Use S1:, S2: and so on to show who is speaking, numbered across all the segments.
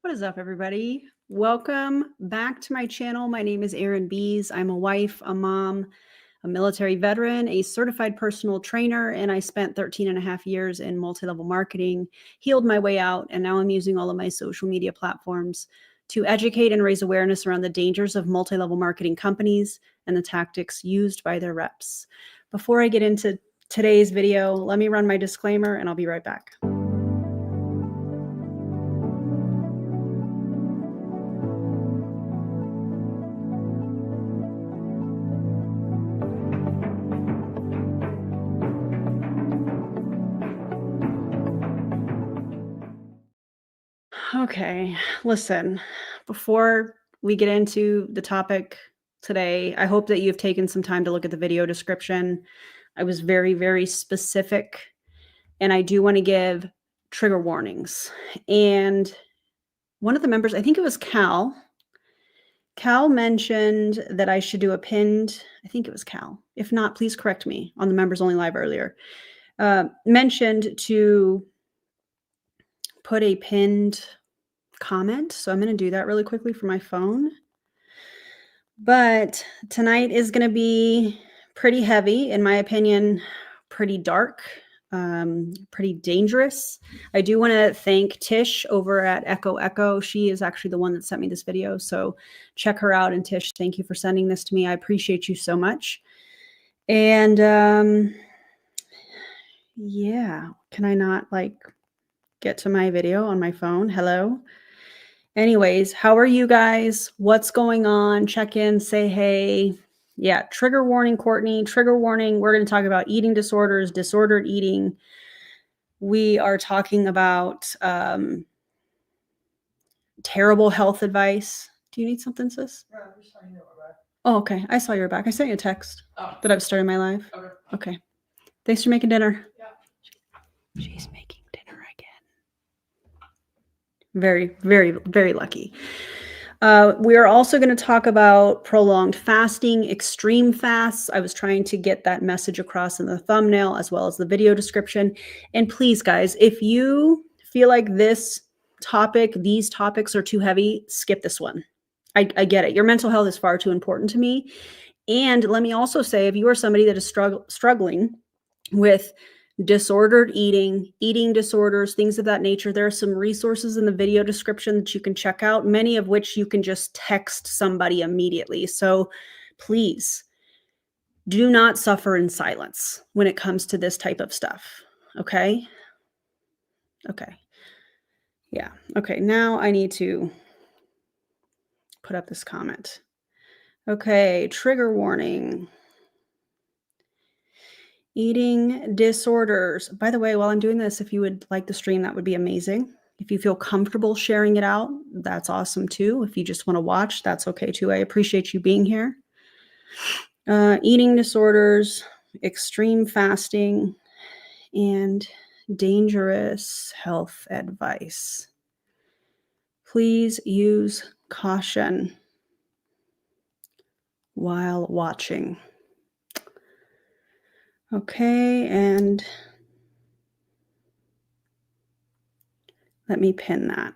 S1: What is up, everybody? Welcome back to my channel. My name is Erin Bees. I'm a wife, a mom, a military veteran, a certified personal trainer, and I spent 13 and a half years in multi-level marketing, healed my way out, and now I'm using all of my social media platforms to educate and raise awareness around the dangers of multi-level marketing companies and the tactics used by their reps. Before I get into today's video, let me run my disclaimer and I'll be right back. Okay, listen, before we get into the topic today, I hope that you've taken some time to look at the video description. I was very, very specific, and I do want to give trigger warnings. And one of the members, I think it was Cal mentioned that I should do a pinned, I think it was Cal. If not, please correct me on the members only live earlier. Mentioned to put a pinned comment. So I'm going to do that really quickly for my phone. But tonight is going to be pretty heavy, in my opinion, pretty dark, pretty dangerous. I do want to thank Tish over at Echo. She is actually the one that sent me this video. So check her out. And Tish, thank you for sending this to me. I appreciate you so much. And yeah, can I not get to my video on my phone? Hello. Anyways, how are you guys? What's going on? Check in, say hey. Yeah, trigger warning, Courtney. Trigger warning. We're going to talk about eating disorders, disordered eating. We are talking about terrible health advice. Do you need something, sis?
S2: Yeah, I'm just saying you're back.
S1: Oh, okay. I saw your back. I sent you a text that I've started my live. Okay. Thanks for making dinner.
S2: Yeah.
S1: She's making dinner again. Very, very, very lucky. We are also going to talk about prolonged fasting, extreme fasts. I was trying to get that message across in the thumbnail as well as the video description. And please, guys, if you feel like these topics are too heavy, skip this one. I get it. Your mental health is far too important to me. And let me also say, if you are somebody that is struggling with disordered eating disorders, things of that nature, there are some resources in the video description that you can check out, many of which you can just text somebody immediately. So please do not suffer in silence when it comes to this type of stuff. Okay. Okay. Yeah. Okay. Now I need to put up this comment. Okay. Trigger warning. Eating disorders. By the way, while I'm doing this, if you would like the stream, that would be amazing. If you feel comfortable sharing it out, that's awesome too. If you just want to watch, that's okay too. I appreciate you being here. Eating disorders, extreme fasting, and dangerous health advice. Please use caution while watching. Okay, and let me pin that.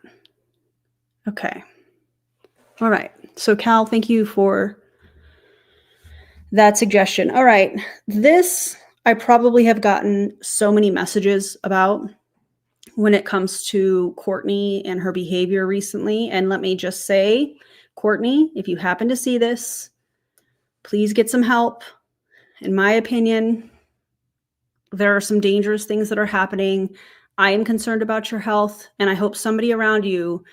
S1: Okay. All right. So Cal, thank you for that suggestion. All right. This I probably have gotten so many messages about when it comes to Courtney and her behavior recently. And let me just say, Courtney, if you happen to see this, please get some help. In my opinion, there are some dangerous things that are happening. I am concerned about your health, and I hope somebody around you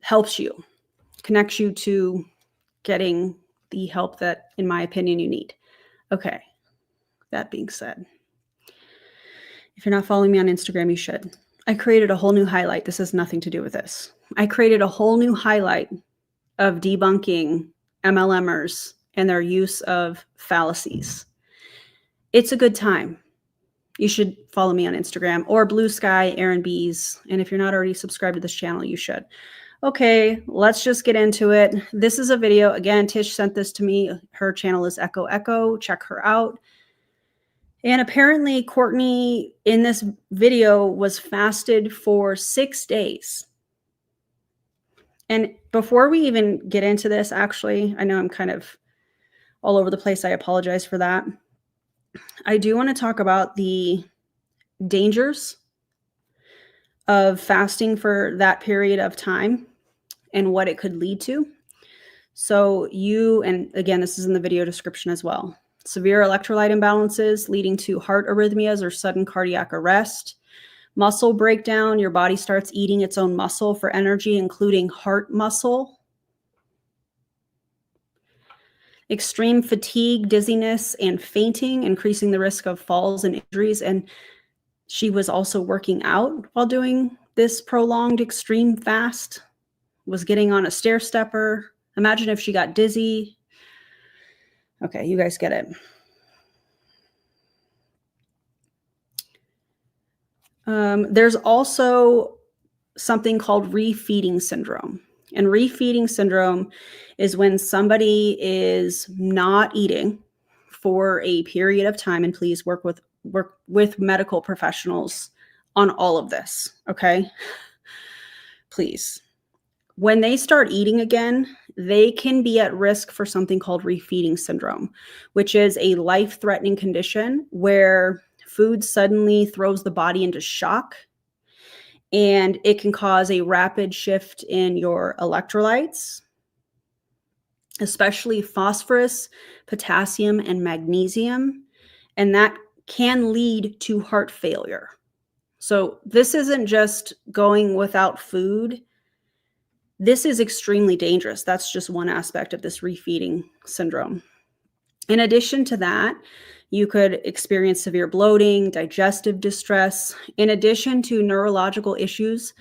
S1: helps you, connects you to getting the help that, in my opinion, you need. Okay. That being said, if you're not following me on Instagram, you should. I created a whole new highlight. This has nothing to do with this. I created a whole new highlight of debunking MLMers and their use of fallacies. It's a good time. You should follow me on Instagram or Blue Sky, Erin Bees. And if you're not already subscribed to this channel, you should. Okay, let's just get into it. This is a video. Again, Tish sent this to me. Her channel is Echo. Check her out. And apparently Courtney in this video was fasted for 6 days. And before we even get into this, actually, I know I'm kind of all over the place. I apologize for that. I do want to talk about the dangers of fasting for that period of time and what it could lead to. So and again, this is in the video description as well. Severe electrolyte imbalances leading to heart arrhythmias or sudden cardiac arrest. Muscle breakdown, your body starts eating its own muscle for energy, including heart muscle. Extreme fatigue, dizziness, and fainting, increasing the risk of falls and injuries. And she was also working out while doing this prolonged extreme fast, was getting on a stair stepper. Imagine if she got dizzy. Okay, you guys get it. There's also something called refeeding syndrome. And refeeding syndrome is when somebody is not eating for a period of time, and please work with medical professionals on all of this, okay? Please. When they start eating again, they can be at risk for something called refeeding syndrome, which is a life-threatening condition where food suddenly throws the body into shock, and it can cause a rapid shift in your electrolytes, especially phosphorus, potassium, and magnesium, and that can lead to heart failure. So this isn't just going without food. This is extremely dangerous. That's just one aspect of this refeeding syndrome. In addition to that, you could experience severe bloating, digestive distress, in addition to neurological issues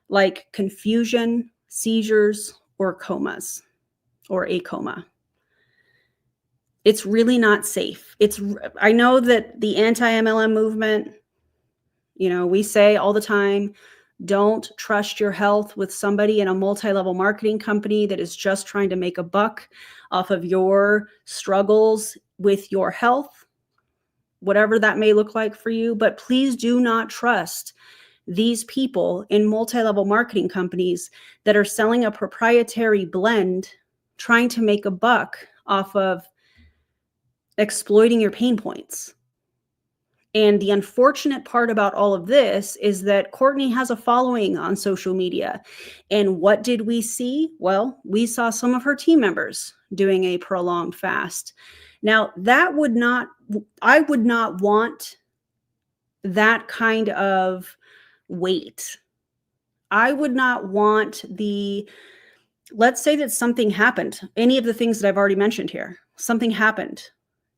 S1: like confusion, seizures, or comas, or a coma. It's really not safe. I know that the anti-MLM movement, we say all the time, don't trust your health with somebody in a multi-level marketing company that is just trying to make a buck off of your struggles with your health, whatever that may look like for you. But please do not trust these people in multi-level marketing companies that are selling a proprietary blend, trying to make a buck off of exploiting your pain points. And the unfortunate part about all of this is that Courtney has a following on social media. And what did we see? Well, we saw some of her team members doing a prolonged fast. Now, I would not want that kind of weight. I would not want let's say that something happened, any of the things that I've already mentioned here, something happened.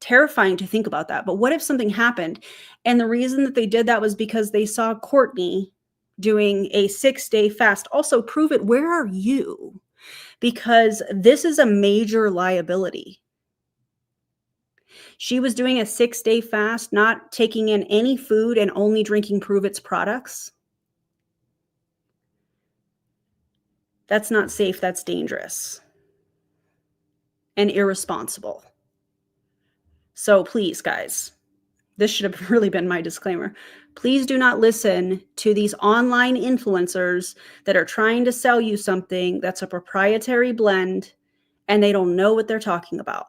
S1: Terrifying to think about that. But what if something happened? And the reason that they did that was because they saw Courtney doing a 6-day fast. Also, prove it. Where are you? Because this is a major liability. She was doing a 6-day fast, not taking in any food and only drinking Prove It's products. That's not safe. That's dangerous and irresponsible. So please, guys, this should have really been my disclaimer. Please do not listen to these online influencers that are trying to sell you something that's a proprietary blend and they don't know what they're talking about.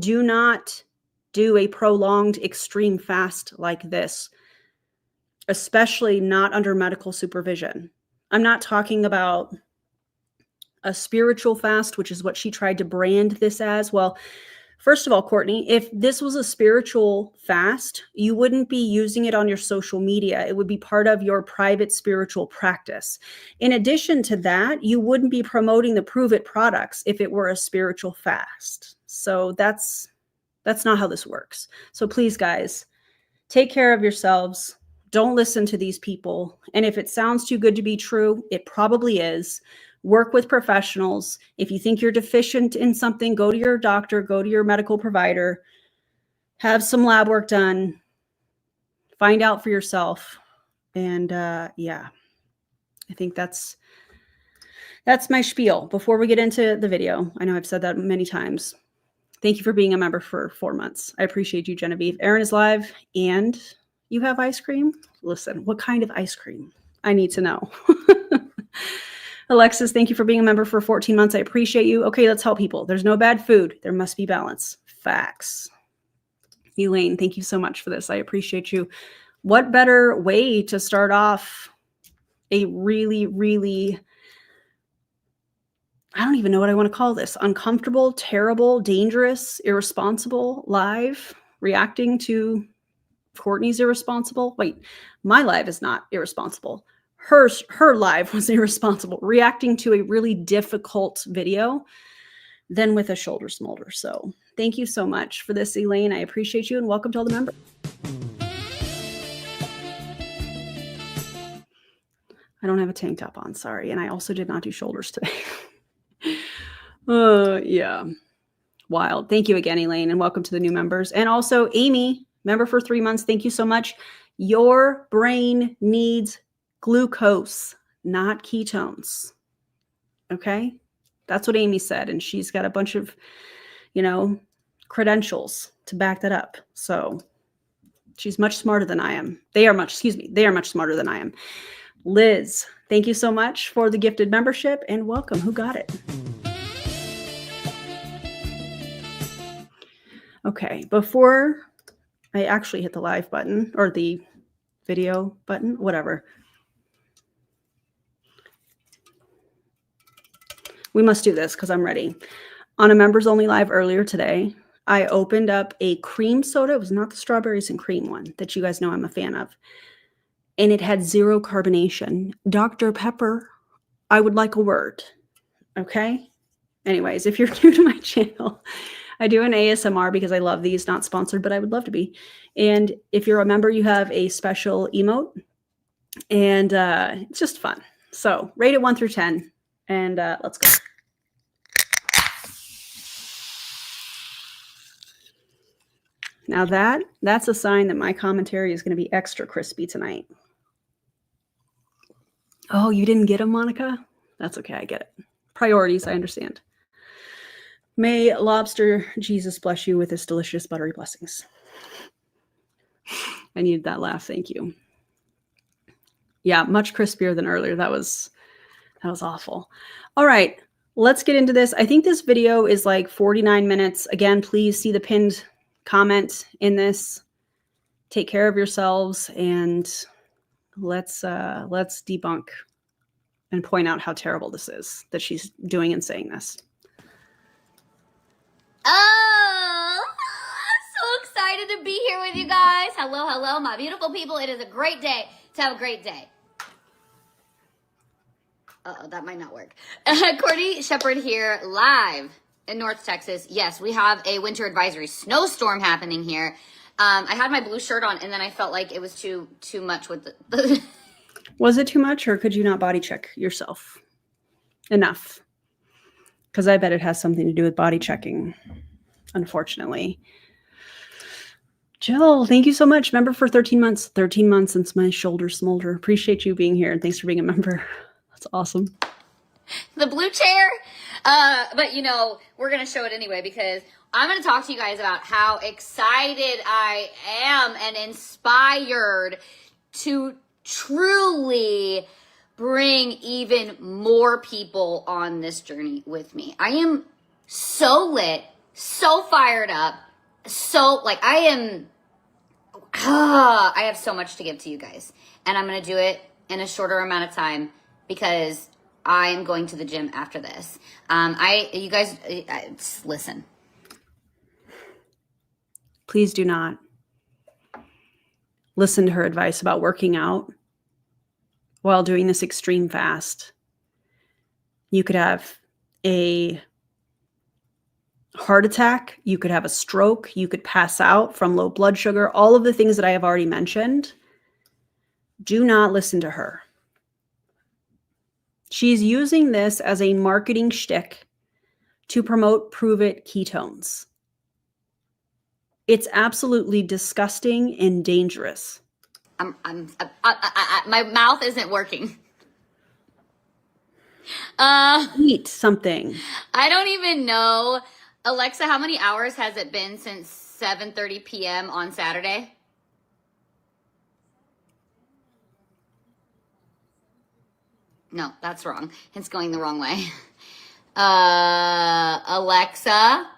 S1: Do not do a prolonged extreme fast like this, especially not under medical supervision. I'm not talking about a spiritual fast, which is what she tried to brand this as. Well, first of all, Courtney, if this was a spiritual fast, you wouldn't be using it on your social media. It would be part of your private spiritual practice. In addition to that, you wouldn't be promoting the Prove It products if it were a spiritual fast. So that's not how this works. So please, guys, take care of yourselves. Don't listen to these people. And if it sounds too good to be true, it probably is. Work with professionals. If you think you're deficient in something, go to your doctor, go to your medical provider, have some lab work done, find out for yourself. And yeah, I think that's my spiel. Before we get into the video, I know I've said that many times. Thank you for being a member for 4 months. I appreciate you, Genevieve. Erin is live, and you have ice cream? Listen, what kind of ice cream? I need to know. Alexis, thank you for being a member for 14 months. I appreciate you. Okay, let's help people. There's no bad food. There must be balance. Facts. Elaine, thank you so much for this. I appreciate you. What better way to start off a really, really, I don't even know what I want to call this, uncomfortable, terrible, dangerous, irresponsible live, reacting to Courtney's irresponsible. Wait, my live is not irresponsible. Her live was irresponsible, reacting to a really difficult video than with a shoulder smolder. So thank you so much for this, Elaine. I appreciate you, and welcome to all the members. I don't have a tank top on, sorry. And I also did not do shoulders today. Yeah. Wild. Thank you again, Elaine, and welcome to the new members. And also Amy, member for 3 months. Thank you so much. Your brain needs glucose, not ketones. Okay? That's what Amy said. And she's got a bunch of, credentials to back that up. So she's much smarter than I am. They are much smarter than I am. Liz, thank you so much for the gifted membership and welcome. Who got it? Okay, before I actually hit the live button or the video button, whatever. We must do this because I'm ready. On a members only live earlier today, I opened up a cream soda. It was not the strawberries and cream one that you guys know I'm a fan of. And it had 0 carbonation. Dr. Pepper, I would like a word. Okay? Anyways, if you're new to my channel, I do an ASMR because I love these, not sponsored, but I would love to be. And if you're a member, you have a special emote. And it's just fun. So rate it 1 through 10. And let's go. Now that's a sign that my commentary is going to be extra crispy tonight. Oh, you didn't get them, Monica? That's okay. I get it. Priorities, I understand. May Lobster Jesus bless you with his delicious buttery blessings. I needed that laugh. Thank you. Yeah, much crispier than earlier. That was awful. All right, let's get into this. I think this video is like 49 minutes. Again, please see the pinned comment in this. Take care of yourselves and let's debunk and point out how terrible this is that she's doing and saying this.
S2: Oh, I'm so excited to be here with you guys. Hello, my beautiful people. It is a great day to have a great day. Uh-oh, that might not work. Courtney, Shepard here, live in North Texas. Yes, we have a winter advisory snowstorm happening here. I had my blue shirt on, and then I felt like it was too much with the...
S1: Was it too much, or could you not body check yourself enough? Because I bet it has something to do with body checking, unfortunately. Jill, thank you so much. Member for 13 months. 13 months since my shoulder smolder. Appreciate you being here, and thanks for being a member. That's awesome.
S2: The blue chair. But, we're going to show it anyway because I'm going to talk to you guys about how excited I am and inspired to truly bring even more people on this journey with me. I am so lit, so fired up, I have so much to give to you guys. And I'm going to do it in a shorter amount of time because I am going to the gym after this. You guys, listen.
S1: Please do not listen to her advice about working out while doing this extreme fast. You could have a heart attack. You could have a stroke. You could pass out from low blood sugar. All of the things that I have already mentioned. Do not listen to her. She's using this as a marketing shtick to promote Prove It ketones. It's absolutely disgusting and dangerous.
S2: My mouth isn't working.
S1: Eat something.
S2: I don't even know. Alexa, how many hours has it been since 7:30 p.m. on Saturday? No, that's wrong. It's going the wrong way. Alexa,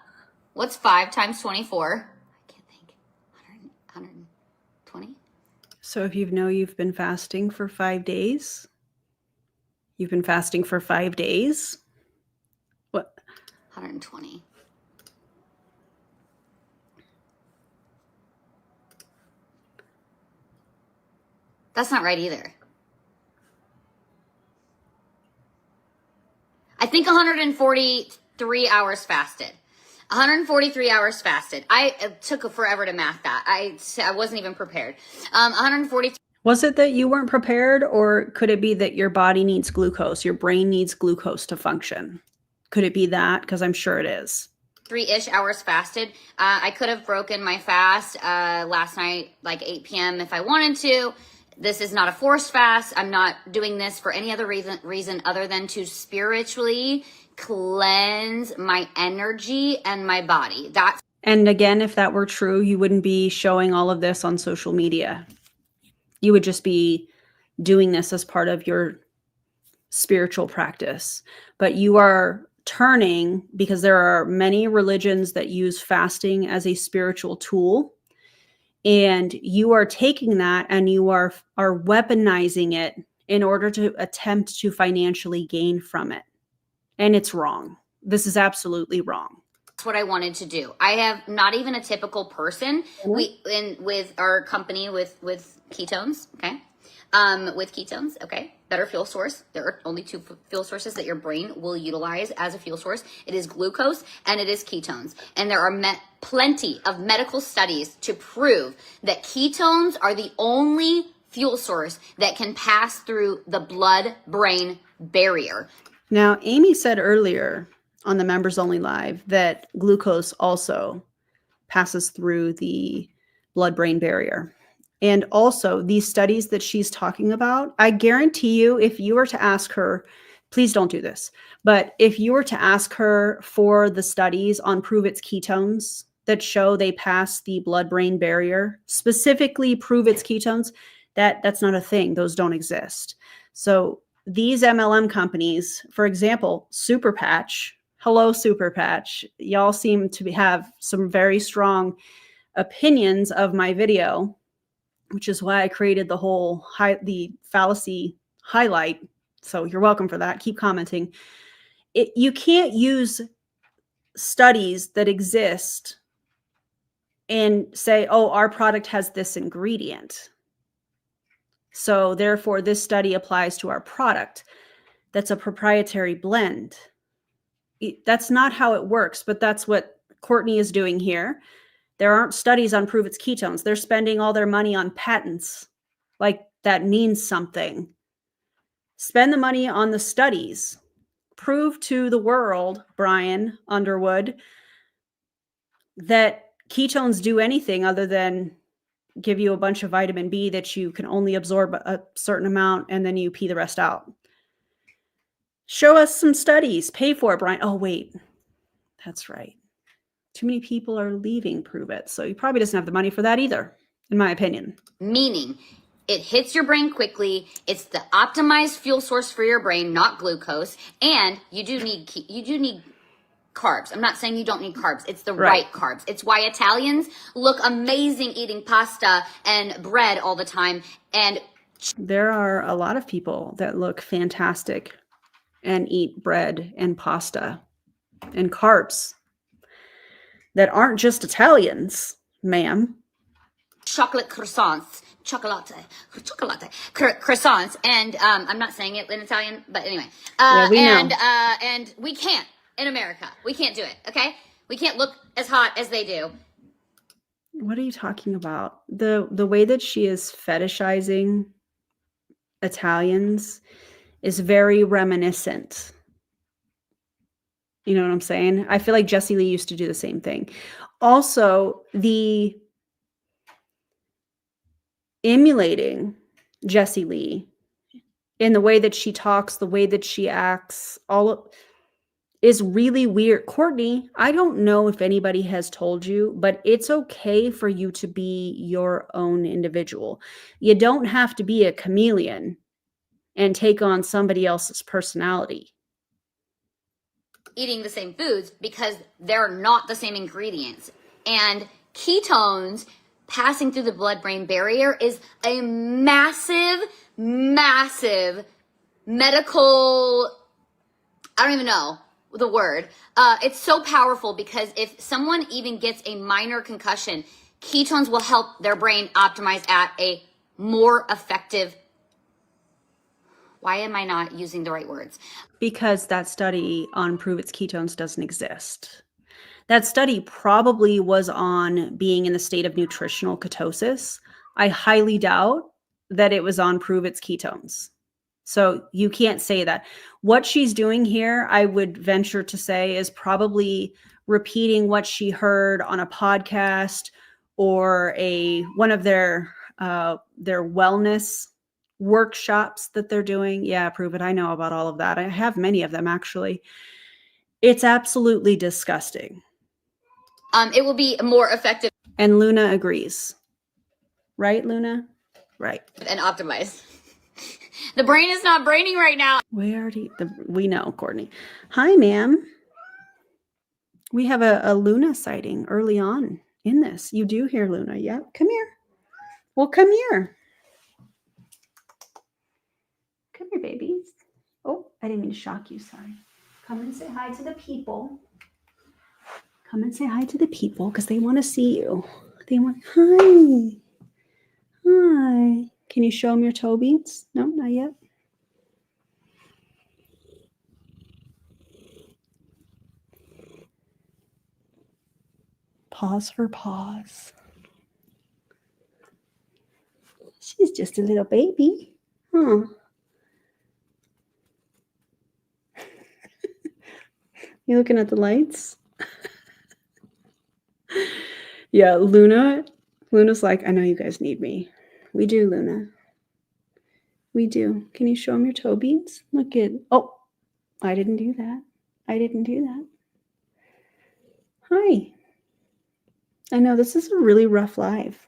S2: what's 5 times 24? I can't think. 120?
S1: So if you've been fasting for 5 days, you've been fasting for 5 days. What?
S2: 120. That's not right either. I think 143 hours fasted. 143 hours fasted. It took forever to math that. I wasn't even prepared. 143.
S1: Was it that you weren't prepared, or could it be that your body needs glucose? Your brain needs glucose to function. Could it be that? Because I'm sure it is.
S2: 3-ish hours fasted. I could have broken my fast last night, like 8 p.m. if I wanted to. This is not a forced fast. I'm not doing this for any other reason other than to spiritually cleanse my energy and my body.
S1: And again, if that were true, you wouldn't be showing all of this on social media. You would just be doing this as part of your spiritual practice. But you are turning, because there are many religions that use fasting as a spiritual tool. And you are taking that and you are weaponizing it in order to attempt to financially gain from it. And it's wrong. This is absolutely wrong.
S2: That's what I wanted to do. I have not even a typical person. With our company with ketones, okay? With ketones, okay? Better fuel source. There are only 2 fuel sources that your brain will utilize as a fuel source. It is glucose and it is ketones. And there are plenty of medical studies to prove that ketones are the only fuel source that can pass through the blood-brain barrier.
S1: Now, Amy said earlier on the Members Only Live that glucose also passes through the blood-brain barrier. And also these studies that she's talking about, I guarantee you, if you were to ask her, please don't do this, but if you were to ask her for the studies on Prove It's ketones that show they pass the blood-brain barrier, specifically Prove It's ketones, that's not a thing. Those don't exist. So these MLM companies, for example, Super Patch, hello Super Patch, y'all seem to have some very strong opinions of my video, which is why I created the fallacy highlight. So you're welcome for that. Keep commenting. You can't use studies that exist and say, oh, our product has this ingredient, so therefore this study applies to our product. That's a proprietary blend. That's not how it works, but that's what Courtney is doing here. There aren't studies on Prove It's ketones. They're spending all their money on patents. Like that means something. Spend the money on the studies. Prove to the world, Brian Underwood, that ketones do anything other than give you a bunch of vitamin B that you can only absorb a certain amount and then you pee the rest out. Show us some studies. Pay for it, Brian. Oh, wait. That's right. Too many people are leaving Prove It. So he probably doesn't have the money for that either, in my opinion.
S2: Meaning it hits your brain quickly. It's the optimized fuel source for your brain, not glucose. And you do need carbs. I'm not saying you don't need carbs. It's the right carbs. It's why Italians look amazing eating pasta and bread all the time. And
S1: there are a lot of people that look fantastic and eat bread and pasta and carbs that aren't just Italians, ma'am.
S2: Chocolate croissants, croissants, and I'm not saying it in Italian, but anyway.
S1: We know.
S2: And we can't in America. We can't do it. Okay, we can't look as hot as they do.
S1: What are you talking about? The way that she is fetishizing Italians is very reminiscent. You know what I'm saying? I feel like Jessie Lee used to do the same thing. Also, the emulating Jessie Lee in the way that she talks, the way that she acts, is really weird. Courtney, I don't know if anybody has told you, but it's okay for you to be your own individual. You don't have to be a chameleon. and take on somebody else's personality.
S2: Eating the same foods because they're not the same ingredients. And ketones passing through the blood-brain barrier is a massive, massive medical, I don't even know the word. It's so powerful because if someone even gets a minor concussion, ketones will help their brain optimize at a more effective. Why am I not using the right words?
S1: Because that study on Prove It's Ketones doesn't exist. That study probably was on being in the state of nutritional ketosis. I highly doubt that it was on Prove It's Ketones. So you can't say that. What she's doing here, I would venture to say, is probably repeating what she heard on a podcast or one of their wellness workshops that they're doing. Yeah, Prove It. I know about all of that. I have many of them, actually. It's absolutely disgusting.
S2: It will be more effective.
S1: And Luna agrees. Right, Luna? Right.
S2: And optimized. The brain is not braining right now.
S1: We know, Courtney. Hi, ma'am. We have a Luna sighting early on in this. You do hear Luna. Yeah. Come here. Well, come here. Come here, babies. Oh, I didn't mean to shock you. Sorry. Come and say hi to the people. Come and say hi to the people because they want to see you. They want, hi. Hi. Can you show them your toe beads? No, not yet. Pause for pause. She's just a little baby. Huh. You looking at the lights? Yeah, Luna's like, I know you guys need me. We do, Luna. We do. Can you show them your toe beads? Look at, oh, I didn't do that. I didn't do that. Hi. I know this is a really rough life.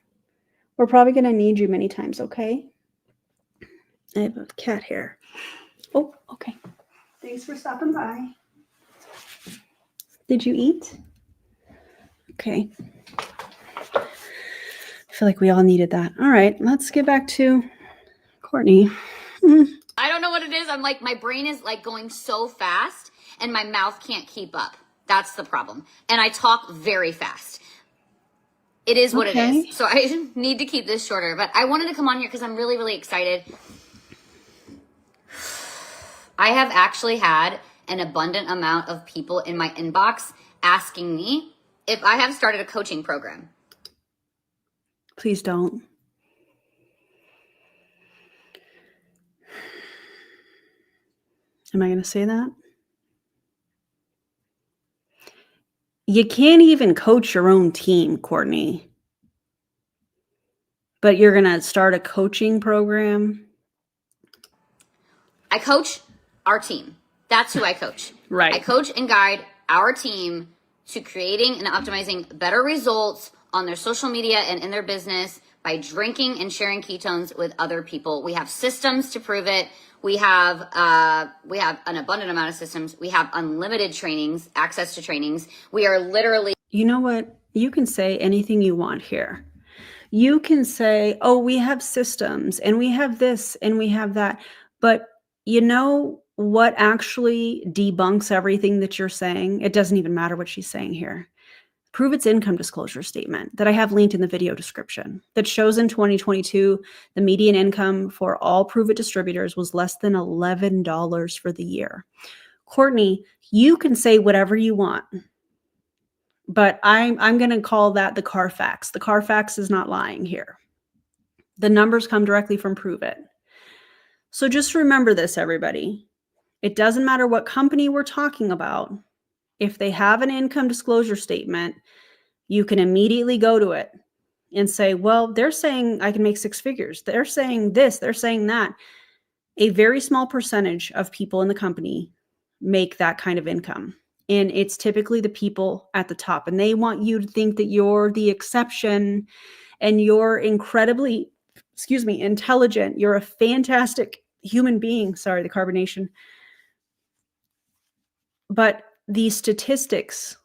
S1: We're probably going to need you many times, okay? I have a cat hair. Oh, okay. Thanks for stopping by. Did you eat? Okay. I feel like we all needed that. All right, let's get back to Courtney.
S2: I don't know what it is. I'm like, my brain is like going so fast and my mouth can't keep up. That's the problem. And I talk very fast. It is what it is. So I need to keep this shorter. But I wanted to come on here because I'm really, really excited. I have actually had an abundant amount of people in my inbox asking me if I have started a coaching program.
S1: Please don't. Am I going to say that? You can't even coach your own team, Courtney. But you're going to start a coaching program?
S2: I coach our team. That's who I coach.
S1: Right.
S2: I coach and guide our team to creating and optimizing better results on their social media and in their business by drinking and sharing ketones with other people. We have systems to prove it. We have an abundant amount of systems. We have unlimited trainings, access to trainings. We are literally...
S1: You know what? You can say anything you want here. You can say, oh, we have systems and we have this and we have that. But you know what actually debunks everything that you're saying? It doesn't even matter what she's saying here. Prove It's income disclosure statement that I have linked in the video description that shows in 2022, the median income for all Prove It distributors was less than $11 for the year. Courtney, you can say whatever you want, but I'm going to call that the Carfax. The Carfax is not lying here. The numbers come directly from Prove It. So just remember this, everybody. It doesn't matter what company we're talking about. If they have an income disclosure statement, you can immediately go to it and say, well, they're saying I can make six figures. They're saying this, they're saying that. A very small percentage of people in the company make that kind of income. And it's typically the people at the top. And they want you to think that you're the exception and you're incredibly, intelligent. You're a fantastic human being, sorry, the carbonation. But the statistics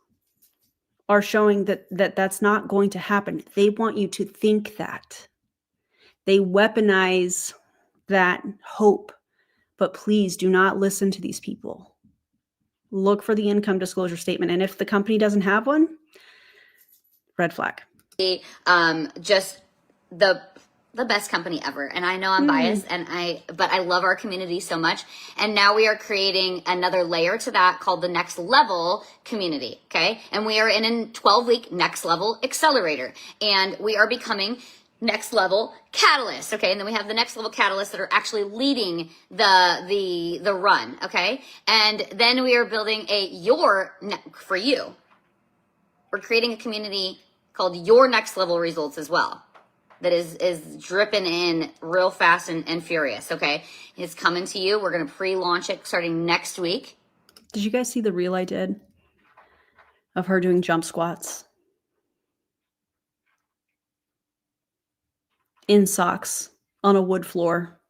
S1: are showing that that's not going to happen. They want you to think that. They weaponize that hope. But please do not listen to these people. Look for the income disclosure statement. And if the company doesn't have one, red flag.
S2: Just the best company ever. And I know I'm biased but I love our community so much. And now we are creating another layer to that called the Next Level community. Okay. And we are in a 12-week Next Level accelerator, and we are becoming Next Level catalysts. Okay. And then we have the Next Level catalysts that are actually leading the run. Okay. And then we are building for you. We're creating a community called Your Next Level Results as well, that is dripping in real fast and furious. Okay. It's coming to you. We're going to pre-launch it starting next week.
S1: Did you guys see the reel I did of her doing jump squats in socks on a wood floor?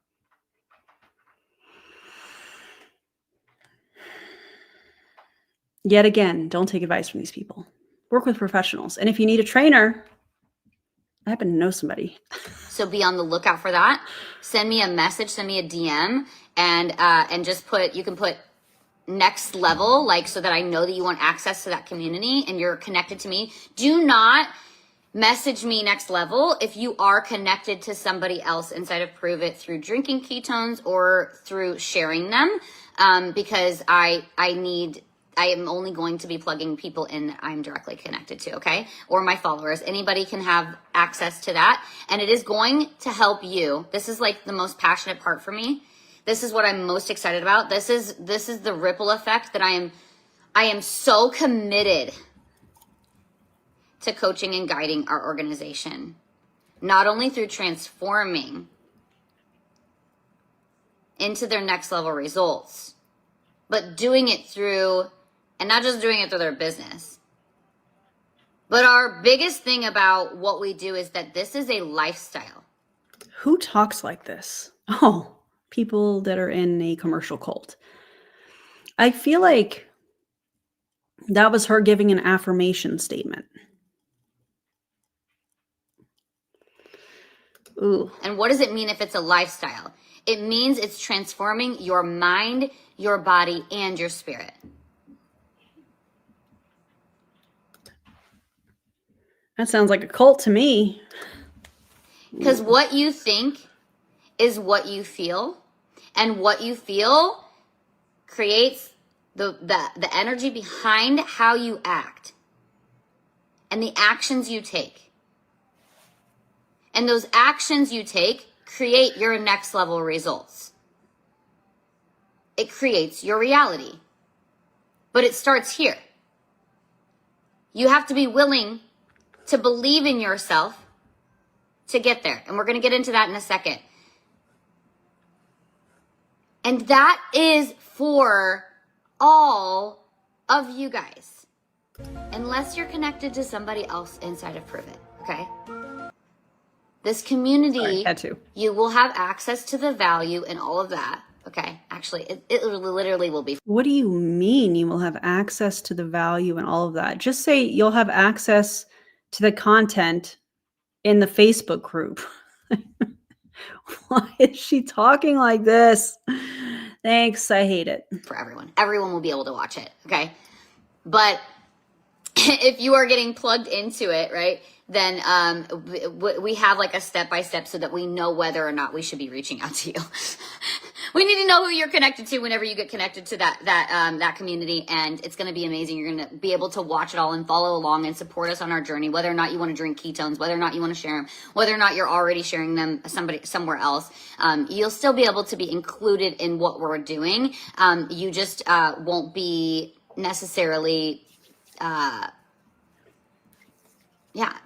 S1: Yet again, don't take advice from these people. Work with professionals. And if you need a trainer, I happen to know somebody.
S2: So be on the lookout for that. Send me a message, send me a DM, and just you can put Next Level, like, so that I know that you want access to that community and you're connected to me. Do not message me Next Level if you are connected to somebody else inside of Prove It through drinking ketones or through sharing them, because I am only going to be plugging people in that I'm directly connected to, okay? Or my followers. Anybody can have access to that. And it is going to help you. This is like the most passionate part for me. This is what I'm most excited about. This is the ripple effect that I am so committed to coaching and guiding our organization. Not only through transforming into their next level results, but doing it through, and not just doing it through their business. But our biggest thing about what we do is that this is a lifestyle.
S1: Who talks like this? Oh, people that are in a commercial cult. I feel like that was her giving an affirmation statement. Ooh.
S2: And what does it mean if it's a lifestyle? It means it's transforming your mind, your body, and your spirit.
S1: That sounds like a cult to me.
S2: Because what you think is what you feel, and what you feel creates the energy behind how you act and the actions you take. And those actions you take create your next level results. It creates your reality. But it starts here. You have to be willing to believe in yourself to get there. And we're going to get into that in a second. And that is for all of you guys. Unless you're connected to somebody else inside of Prove It, okay? This community, you will have access to the value and all of that, okay? Actually, it literally will be.
S1: What do you mean you will have access to the value and all of that? Just say you'll have access to the content in the Facebook group. Why is she talking like this? Thanks, I hate it.
S2: For everyone. Everyone will be able to watch it, okay? But if you are getting plugged into it, right, then we have like a step-by-step so that we know whether or not we should be reaching out to you. We need to know who you're connected to whenever you get connected to that community, and it's going to be amazing. You're going to be able to watch it all and follow along and support us on our journey, whether or not you want to drink ketones, whether or not you want to share them, whether or not you're already sharing them somewhere else. You'll still be able to be included in what we're doing. You just won't be necessarily...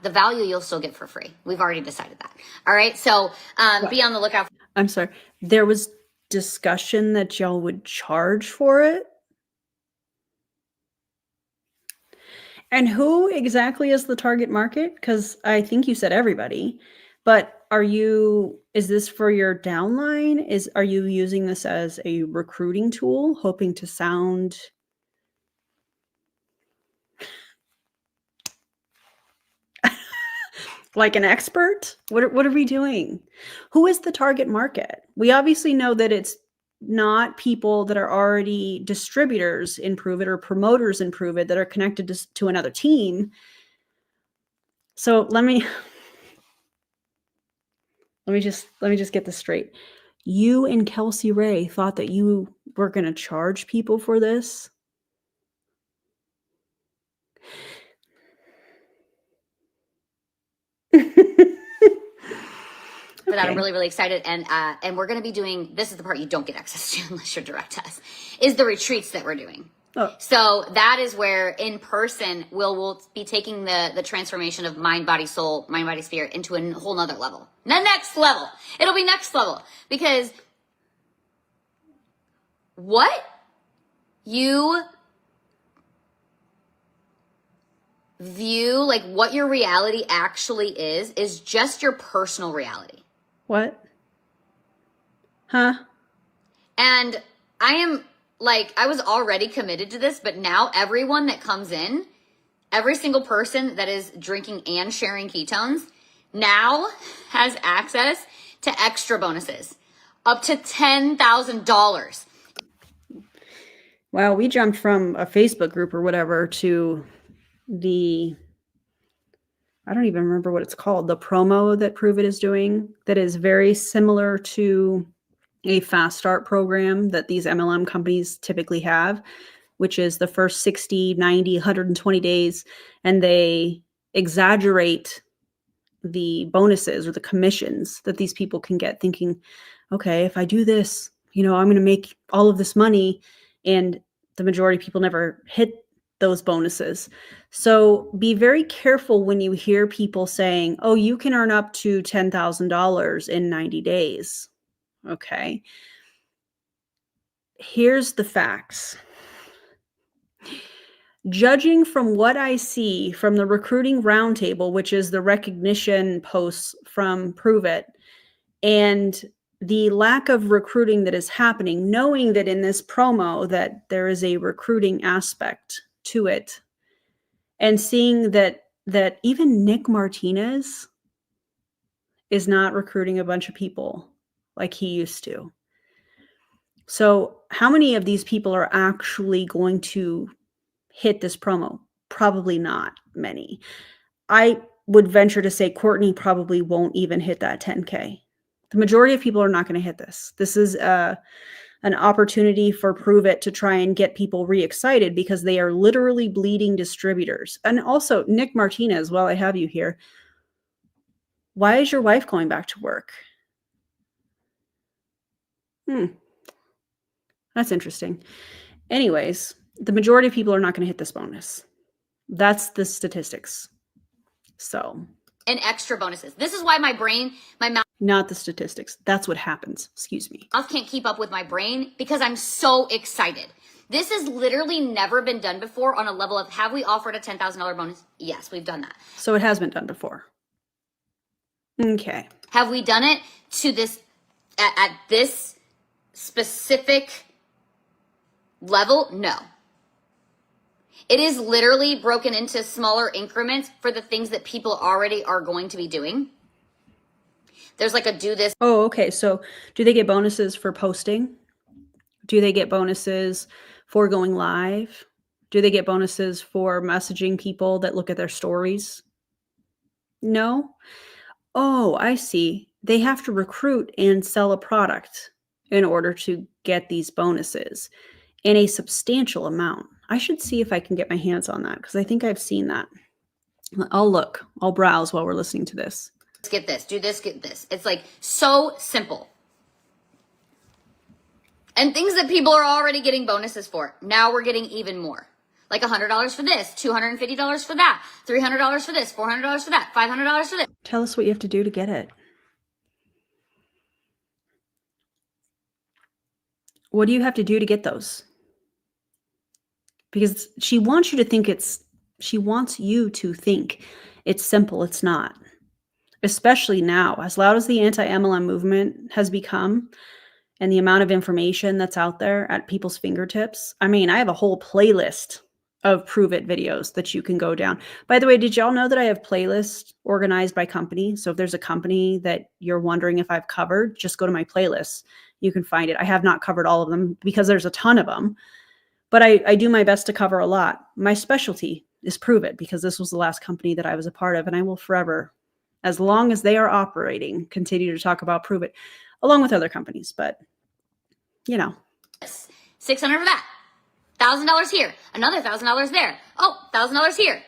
S2: the value you'll still get for free. We've already decided that. All right. So be on the lookout.
S1: I'm sorry. There was discussion that y'all would charge for it. And who exactly is the target market? Because I think you said everybody. But is this for your downline? Are you using this as a recruiting tool, hoping to sound like an expert? What are we doing? Who is the target market? We obviously know that it's not people that are already distributors in Prove It or promoters in Prove It that are connected to another team. So let me just get this straight. You and Kelsey Ray thought that you were going to charge people for this?
S2: For that, I'm really, really excited. And we're going to be doing, this is the part you don't get access to unless you're direct to us, is the retreats that we're doing.
S1: Oh.
S2: So that is where in person we'll be taking the transformation of mind, body, soul, mind, body, spirit into a whole nother level. The next level. It'll be next level. Because what you view, like what your reality actually is just your personal reality.
S1: What? Huh?
S2: And I was already committed to this, but now everyone that comes in, every single person that is drinking and sharing ketones now has access to extra bonuses up to $10,000.
S1: Wow, we jumped from a Facebook group or whatever to I don't even remember what it's called, the promo that Prove It is doing that is very similar to a fast start program that these MLM companies typically have, which is the first 60, 90, 120 days, and they exaggerate the bonuses or the commissions that these people can get, thinking, okay, if I do this, I'm going to make all of this money. And the majority of people never hit those bonuses. So be very careful when you hear people saying, oh, you can earn up to $10,000 in 90 days. Okay. Here's the facts. Judging from what I see from the recruiting roundtable, which is the recognition posts from Prove It, and the lack of recruiting that is happening, knowing that in this promo that there is a recruiting aspect to it, and seeing that even Nick Martinez is not recruiting a bunch of people like he used to. So how many of these people are actually going to hit this promo? Probably not many. I would venture to say Courtney probably won't even hit that 10K. The majority of people are not going to hit this. This is an opportunity for Prove It to try and get people re-excited because they are literally bleeding distributors. And also, Nick Martinez, while I have you here, why is your wife going back to work? That's interesting. Anyways, the majority of people are not going to hit this bonus. That's the statistics. So.
S2: And extra bonuses. This is why my mouth.
S1: Not the statistics. That's what happens. Excuse me.
S2: Mouth can't keep up with my brain because I'm so excited. This has literally never been done before on a level of, have we offered a $10,000 bonus? Yes, we've done that.
S1: So it has been done before. Okay.
S2: Have we done it to this, at this specific level? No. It is literally broken into smaller increments for the things that people already are going to be doing. There's like a do this.
S1: Oh, okay. So do they get bonuses for posting? Do they get bonuses for going live? Do they get bonuses for messaging people that look at their stories? No? Oh, I see. They have to recruit and sell a product in order to get these bonuses in a substantial amount. I should see if I can get my hands on that because I think I've seen that. I'll browse while we're listening to this.
S2: Get this, do this, get this. It's like so simple. And things that people are already getting bonuses for. Now we're getting even more. Like $100 for this, $250 for that, $300 for this, $400 for that, $500 for this.
S1: Tell us what you have to do to get it. What do you have to do to get those? Because she wants you to think it's simple. It's not. especially now, as loud as the anti-MLM movement has become and the amount of information that's out there at people's fingertips. I mean, I have a whole playlist of Prove It videos that you can go down. By the way, did y'all know that I have playlists organized by company? So if there's a company that you're wondering if I've covered, just go to my playlist. You can find it. I have not covered all of them because there's a ton of them, but I do my best to cover a lot. My specialty is Prove It because this was the last company that I was a part of, and I will forever, as long as they are operating, continue to talk about Prove It, along with other companies. But, you know.
S2: $600 for that. $1,000 here. Another $1,000 there. Oh, $1,000 here.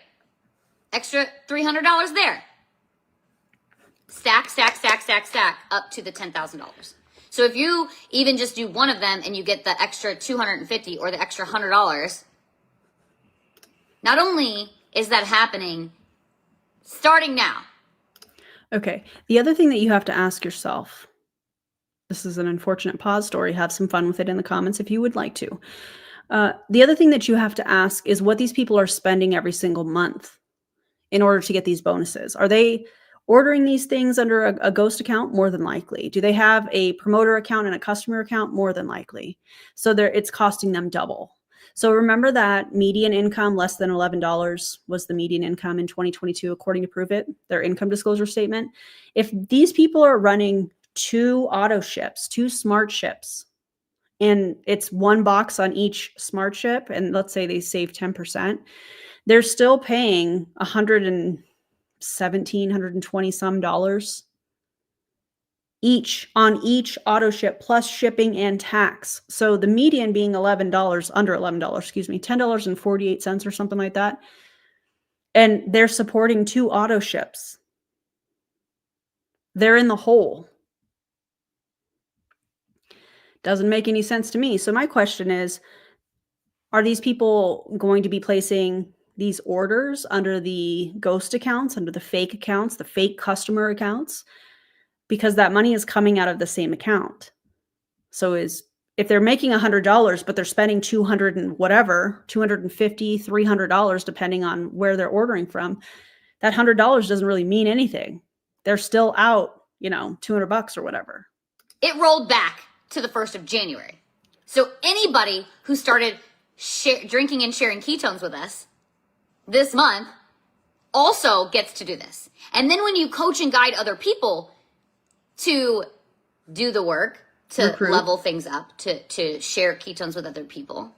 S2: Extra $300 there. Stack, stack, stack, stack, stack up to the $10,000. So if you even just do one of them and you get the extra $250 or the extra $100, not only is that happening starting now.
S1: Okay. The other thing that you have to ask yourself, this is an unfortunate pause story. Have some fun with it in the comments if you would like to. The other thing that you have to ask is what these people are spending every single month in order to get these bonuses. Are they ordering these things under a ghost account? More than likely. Do they have a promoter account and a customer account? More than likely. So it's costing them double. So remember that median income less than $11 was the median income in 2022, according to Prove It, their income disclosure statement. If these people are running 2 auto ships, 2 smart ships, and it's 1 box on each smart ship, and let's say they save 10%, they're still paying $117, $120 some dollars each on each auto ship plus shipping and tax. So the median being $11, under $11, excuse me, $10.48 or something like that. And they're supporting 2 auto ships. They're in the hole. Doesn't make any sense to me. So my question is, are these people going to be placing these orders under the ghost accounts, under the fake accounts, the fake customer accounts? Because that money is coming out of the same account. So if they're making $100, but they're spending $200 and whatever, $250, $300, depending on where they're ordering from, that $100 doesn't really mean anything. They're still out, $200 or whatever.
S2: It rolled back to the 1st of January. So anybody who started drinking and sharing ketones with us this month also gets to do this. And then when you coach and guide other people to do the work, to level things up, to share ketones with other people.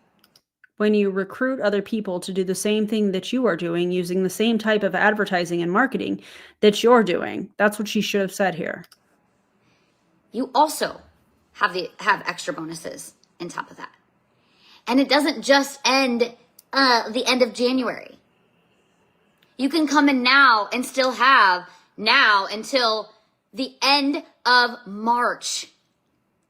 S1: When you recruit other people to do the same thing that you are doing, using the same type of advertising and marketing that you're doing, that's what she should have said here.
S2: You also have extra bonuses on top of that. And it doesn't just end the end of January. You can come in now and still have now until the end of March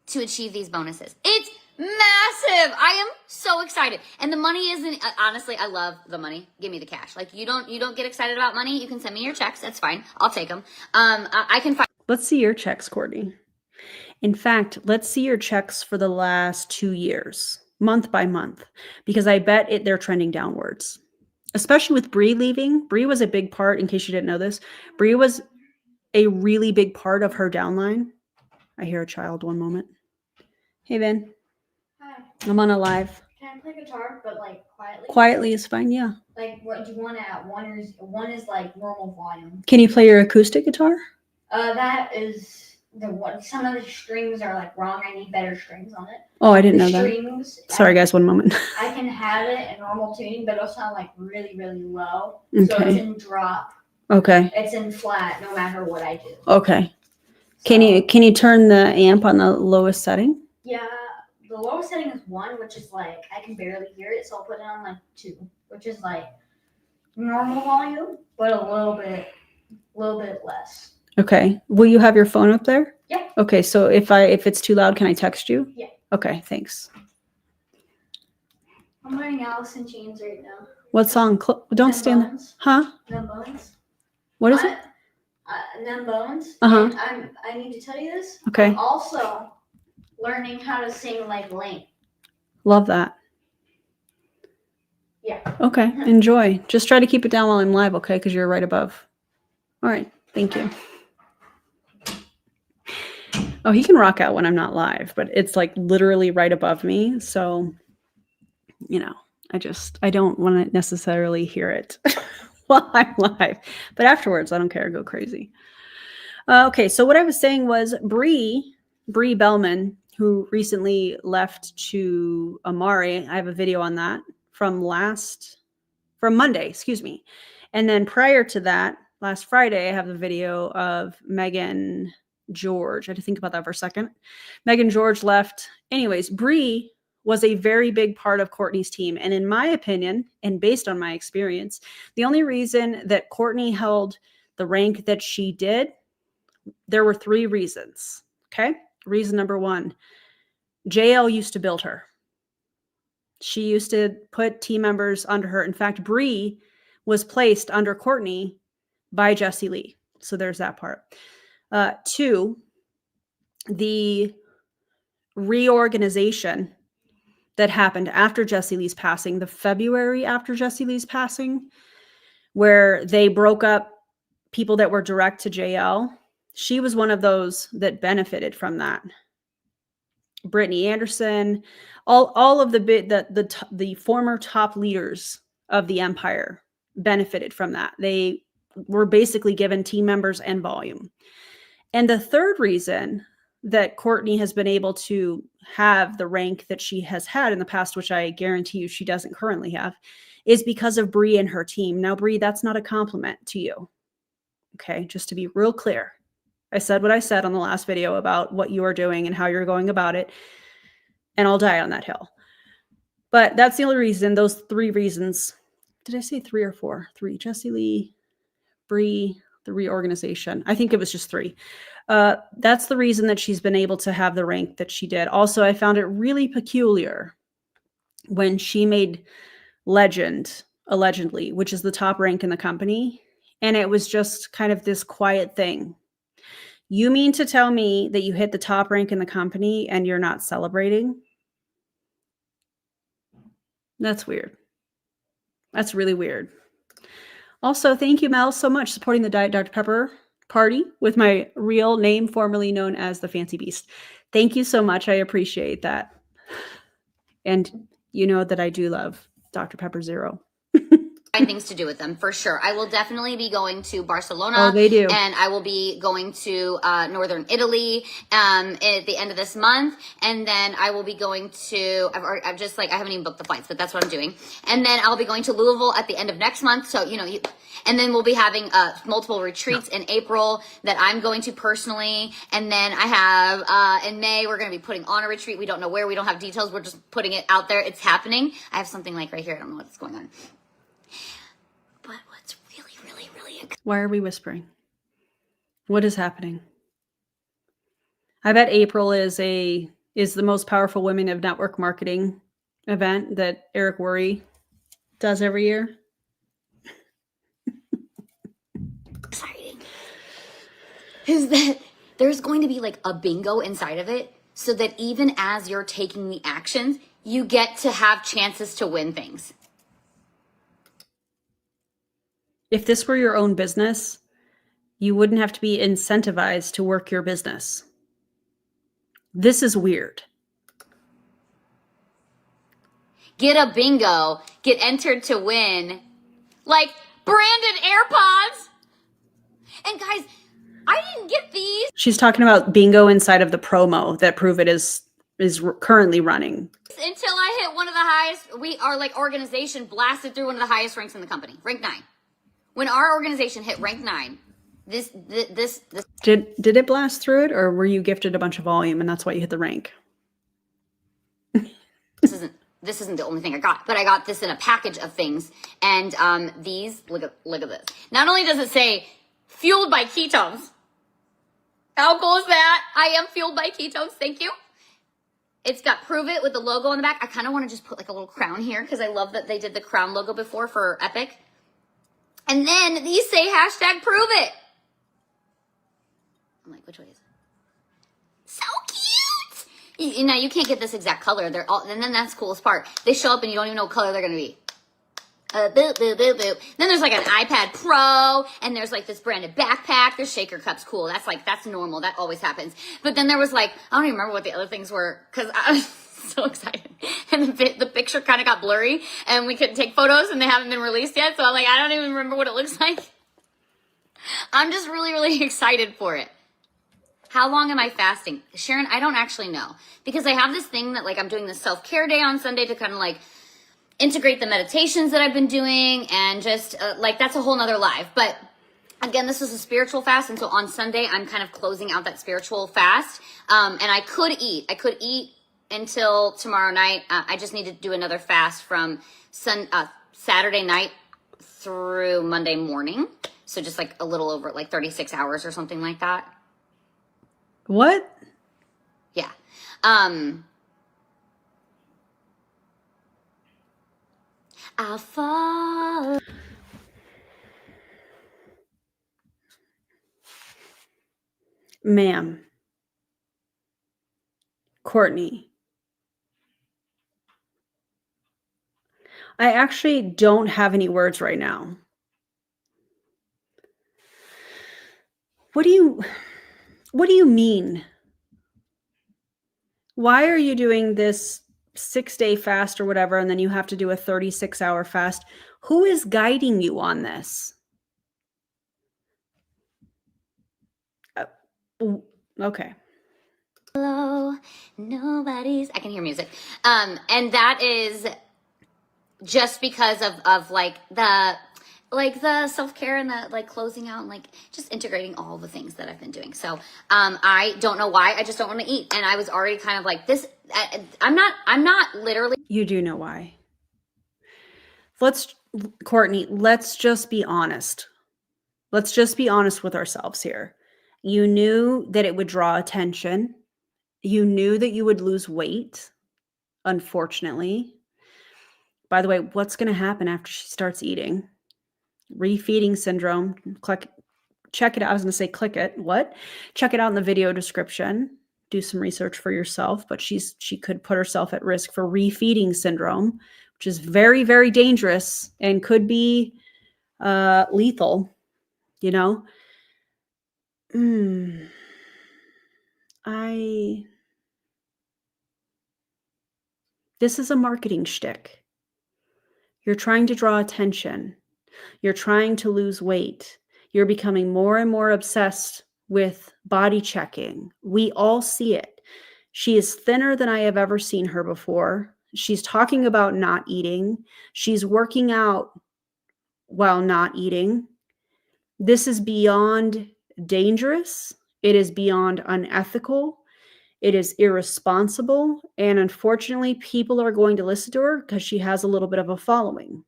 S2: to achieve these bonuses. It's massive. I am so excited. And the money isn't, honestly, I love the money. Give me the cash. Like you don't get excited about money. You can send me your checks. That's fine. I'll take them. I can find.
S1: Let's see your checks, Courtney. In fact, let's see your checks for the last 2 years, month by month, because I bet they're trending downwards, especially with Bree leaving. Bree was a big part, in case you didn't know this. Bree was a really big part of her downline. I hear a child, one moment. Hey, Ben.
S3: Hi.
S1: I'm on a live.
S3: Can I play guitar, but like quietly?
S1: Quietly is fine, yeah.
S3: Like, what do you want at? One is like normal volume.
S1: Can you play your acoustic guitar?
S3: That is the one. Some of the strings are like wrong. I need better strings on it.
S1: Oh, I didn't know
S3: strings,
S1: that. Sorry, guys, one moment.
S3: I can have it in normal tuning, but it'll sound like really, really low.
S1: Okay.
S3: So it's in drop.
S1: Okay.
S3: It's in flat, no matter what I do.
S1: Okay.
S3: So,
S1: Can you turn the amp on the lowest setting?
S3: Yeah, the lowest setting is 1, which is like I can barely hear it, so I'll put it on like 2, which is like normal volume, but a little bit less.
S1: Okay. Will you have your phone up there?
S3: Yeah.
S1: Okay. So if it's too loud, can I text you?
S3: Yeah.
S1: Okay. Thanks.
S3: I'm wearing Alice in Chains right now.
S1: What song? Don't stand there. Huh?
S3: Numb Bones.
S1: What is it?
S3: Numb Bones.
S1: Uh-huh.
S3: And I need to tell you this.
S1: Okay.
S3: I'm also learning how to sing like Lane.
S1: Love that.
S3: Yeah.
S1: Okay. Enjoy. Just try to keep it down while I'm live, okay? Because you're right above. All right. Thank you. Oh, he can rock out when I'm not live, but it's like literally right above me. So, you know, I don't want to necessarily hear it while I'm live. But afterwards, I don't care. Go crazy. Okay, so what I was saying was Bree Bellman, who recently left to Amari. I have a video on that from Monday, excuse me. And then prior to that, last Friday, I have the video of Megan George. I had to think about that for a second. Megan George left. Anyways, Bree was a very big part of Courtney's team. And in my opinion, and based on my experience, the only reason that Courtney held the rank that she did, there were 3 reasons. Okay. Reason number 1, JL used to build her. She used to put team members under her. In fact, Bree was placed under Courtney by Jessie Lee. So there's that part. 2, the reorganization that happened after Jessie Lee's passing, the February after Jessie Lee's passing, where they broke up people that were direct to JL. She was one of those that benefited from that. Brittany Anderson, all of the former top leaders of the empire benefited from that. They were basically given team members and volume. And the third reason that Courtney has been able to have the rank that she has had in the past, which I guarantee you she doesn't currently have, is because of Bree and her team. Now, Bree, that's not a compliment to you. Okay, just to be real clear. I said what I said on the last video about what you are doing and how you're going about it, and I'll die on that hill. But that's the only reason, those 3 reasons. Did I say 3 or 4? 3. Jessie Lee, Bree, the reorganization. I think it was just 3. That's the reason that she's been able to have the rank that she did. Also, I found it really peculiar when she made Legend, allegedly, which is the top rank in the company. And it was just kind of this quiet thing. You mean to tell me that you hit the top rank in the company and you're not celebrating? That's weird. That's really weird. Also, thank you, Mel, so much supporting the Diet Dr. Pepper party with my real name, formerly known as the Fancy Beast. Thank you so much. I appreciate that. And you know that I do love Dr. Pepper Zero.
S2: Things to do with them for sure. I will definitely be going to Barcelona.
S1: Oh, they do.
S2: And I will be going to northern Italy at the end of this month, and then I will be going to I haven't even booked the flights, but that's what I'm doing. And then I'll be going to Louisville at the end of next month. So and then we'll be having multiple retreats in April that I'm going to personally. And then I have in May we're going to be putting on a retreat. We don't know where. We don't have details. We're just putting it out there. It's happening. I have something like right here. I don't know what's going on. But what's really, really, really exciting.
S1: Why are we whispering? What is happening? I bet April is the most powerful women of network marketing event that Eric Worre does every year.
S2: Exciting is that there's going to be like a bingo inside of it, so that even as you're taking the actions, you get to have chances to win things.
S1: If this were your own business, you wouldn't have to be incentivized to work your business. This is weird.
S2: Get a bingo, get entered to win, like branded AirPods. And guys, I didn't get these.
S1: She's talking about bingo inside of the promo that Prove It is currently running.
S2: Until I hit one of the highest, we are like organization blasted through one of the highest ranks in the company, rank 9. When our organization hit rank 9, this
S1: did it blast through it, or were you gifted a bunch of volume and that's why you hit the rank?
S2: This isn't the only thing I got, but I got this in a package of things. And these, look at this. Not only does it say fueled by ketones. How cool is that? I am fueled by ketones. Thank you. It's got Prove It with the logo on the back. I kind of want to just put like a little crown here because I love that they did the crown logo before for Epic. And then these say hashtag Prove It. I'm like, which way is it? So cute. Now you can't get this exact color. They're all, and then that's the coolest part. They show up and you don't even know what color they're going to be. boop, boop, boop, boop. Then there's like an iPad Pro, and there's like this branded backpack. There's shaker cups, cool. That's normal. That always happens. But then there was like, I don't even remember what the other things were because I was so excited. And the picture kind of got blurry, and we couldn't take photos, and they haven't been released yet. So I'm like, I don't even remember what it looks like. I'm just really, really excited for it. How long am I fasting? Sharon, I don't actually know because I have this thing that like I'm doing this self-care day on Sunday to kind of like integrate the meditations that I've been doing and just like that's a whole nother live. But again, this is a spiritual fast. And so on Sunday, I'm kind of closing out that spiritual fast. And I could eat until tomorrow night. I just need to do another fast from Saturday night through Monday morning. So just like a little over like 36 hours or something like that.
S1: What?
S2: Yeah. I'll fall.
S1: Ma'am. Courtney. I actually don't have any words right now. What do you mean? Why are you doing this 6-day fast or whatever, and then you have to do a 36-hour fast? Who is guiding you on this? Okay.
S2: Hello, nobody's. I can hear music. And that is just because of like the self-care and the like closing out and like just integrating all the things that I've been doing. So I don't know why. I just don't want to eat. And I was already kind of like this. I'm not literally.
S1: You do know why. Courtney, let's just be honest. Let's just be honest with ourselves here. You knew that it would draw attention. You knew that you would lose weight, unfortunately. By the way, what's going to happen after she starts eating? Refeeding syndrome. Check it out. I was going to say click it. What? Check it out in the video description. Do some research for yourself. But she could put herself at risk for refeeding syndrome, which is very, very dangerous and could be lethal. You know. This is a marketing shtick. You're trying to draw attention. You're trying to lose weight. You're becoming more and more obsessed with body checking. We all see it. She is thinner than I have ever seen her before. She's talking about not eating. She's working out while not eating. This is beyond dangerous. It is beyond unethical. It is irresponsible. And unfortunately, people are going to listen to her because she has a little bit of a following.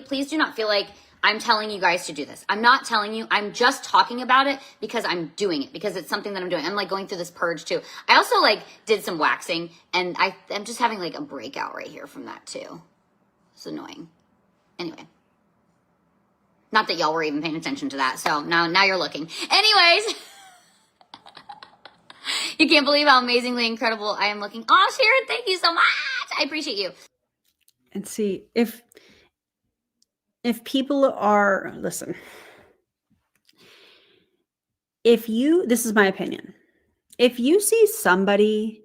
S2: Please do not feel like I'm telling you guys to do this. I'm not telling you. I'm just talking about it because I'm doing it, because it's something that I'm doing. I'm like going through this purge too. I also like did some waxing, and I'm just having like a breakout right here from that too. It's annoying. Anyway. Not that y'all were even paying attention to that. So now you're looking. Anyways. You can't believe how amazingly incredible I am looking. Oh, Sharon, thank you so much. I appreciate you.
S1: And see, if people are, listen, this is my opinion. If you see somebody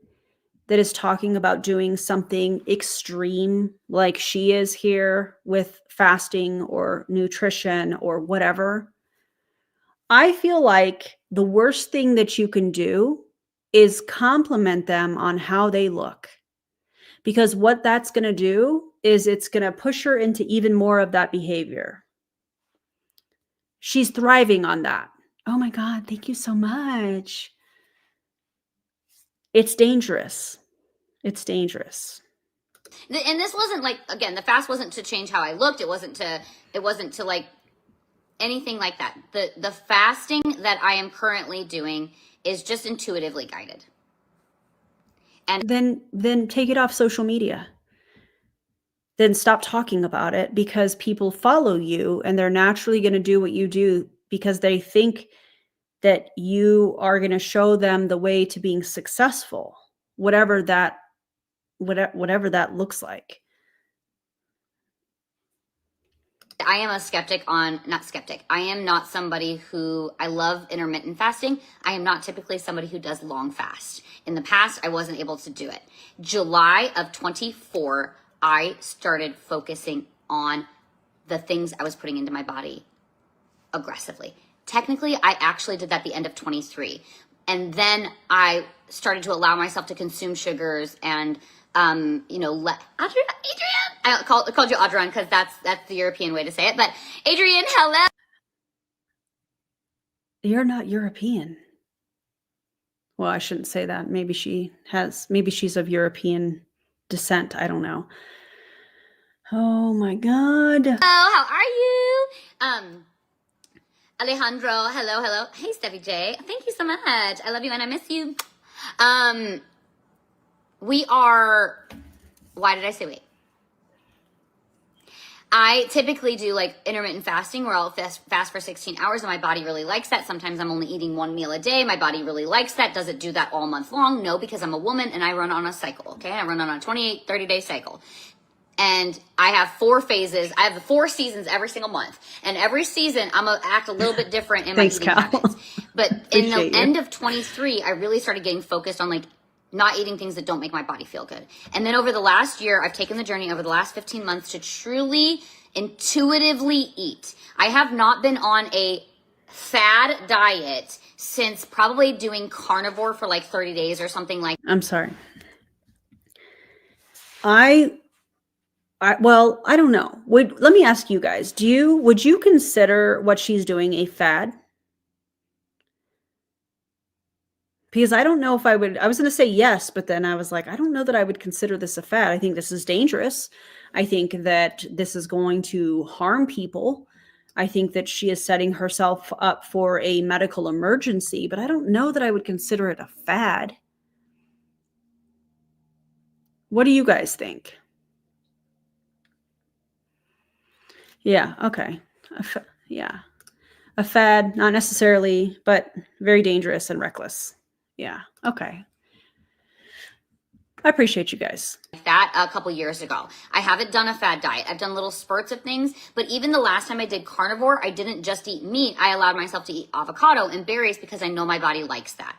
S1: that is talking about doing something extreme like she is here with fasting or nutrition or whatever, I feel like the worst thing that you can do is compliment them on how they look. Because what that's going to do is it's going to push her into even more of that behavior. She's thriving on that. Oh my God, thank you so much. It's dangerous. It's dangerous.
S2: And this wasn't like, again, the fast wasn't to change how I looked. It wasn't to like anything like that. The fasting that I am currently doing is just intuitively guided. And
S1: then take it off social media. Then stop talking about it, because people follow you and they're naturally going to do what you do because they think that you are going to show them the way to being successful, whatever that whatever that looks like.
S2: I am a skeptic not skeptic. I am not somebody who, I love intermittent fasting. I am not typically somebody who does long fast. In the past, I wasn't able to do it. July of 24, I started focusing on the things I was putting into my body aggressively. Technically, I actually did that the end of 23. And then I started to allow myself to consume sugars and, Adrian, I called you Adrian because that's the European way to say it. But Adrian, hello.
S1: You're not European. Well, I shouldn't say that. Maybe she's of European descent. I don't know. Oh my God.
S2: Hello, how are you? Alejandro, hello. Hey, Steffi J. Thank you so much. I love you and I miss you. Why did I say wait? I typically do like intermittent fasting where I'll fast for 16 hours and my body really likes that. Sometimes I'm only eating one meal a day. My body really likes that. Does it do that all month long? No, because I'm a woman and I run on a cycle, okay? I run on a 28, 30-day cycle. And I have 4 phases. I have the 4 seasons every single month. And every season, I'm going to act a little bit different in my eating habits. But in the end of 23, I really started getting focused on like not eating things that don't make my body feel good. And then over the last year, I've taken the journey over the last 15 months to truly intuitively eat. I have not been on a fad diet since probably doing carnivore for like 30 days or something like.
S1: I'm sorry. Well, I don't know. Let me ask you guys, would you consider what she's doing a fad? Because I don't know if I would. I was going to say yes, but then I was like, I don't know that I would consider this a fad. I think this is dangerous. I think that this is going to harm people. I think that she is setting herself up for a medical emergency, but I don't know that I would consider it a fad. What do you guys think? Yeah, okay. Yeah. A fad, not necessarily, but very dangerous and reckless. Yeah, okay. I appreciate you guys.
S2: That a couple years ago. I haven't done a fad diet. I've done little spurts of things, but even the last time I did carnivore, I didn't just eat meat. I allowed myself to eat avocado and berries because I know my body likes that.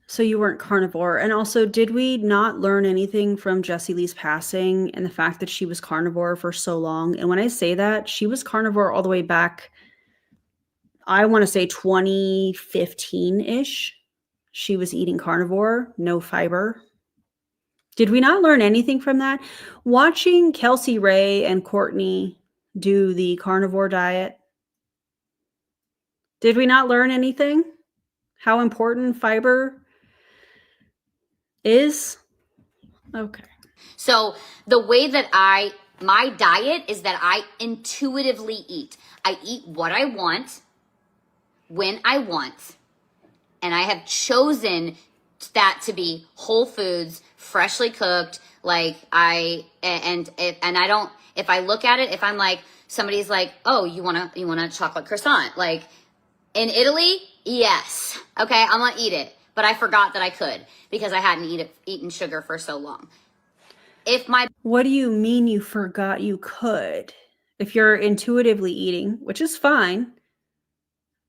S1: So you weren't carnivore. And also, did we not learn anything from Jessie Lee's passing and the fact that she was carnivore for so long? And when I say that, she was carnivore all the way back, I want to say 2015-ish. She was eating carnivore, no fiber. Did we not learn anything from that? Watching Kelsey Ray and Courtney do the carnivore diet, did we not learn anything? How important fiber is? Okay.
S2: So the way that my diet is that I intuitively eat. I eat what I want, when I want, and I have chosen that to be whole foods, freshly cooked. Like if I look at it, if I'm like, somebody's like, oh, you want a chocolate croissant? Like in Italy, yes. Okay, I'm gonna eat it. But I forgot that I could because I hadn't eaten sugar for so long.
S1: What do you mean you forgot you could? If you're intuitively eating, which is fine,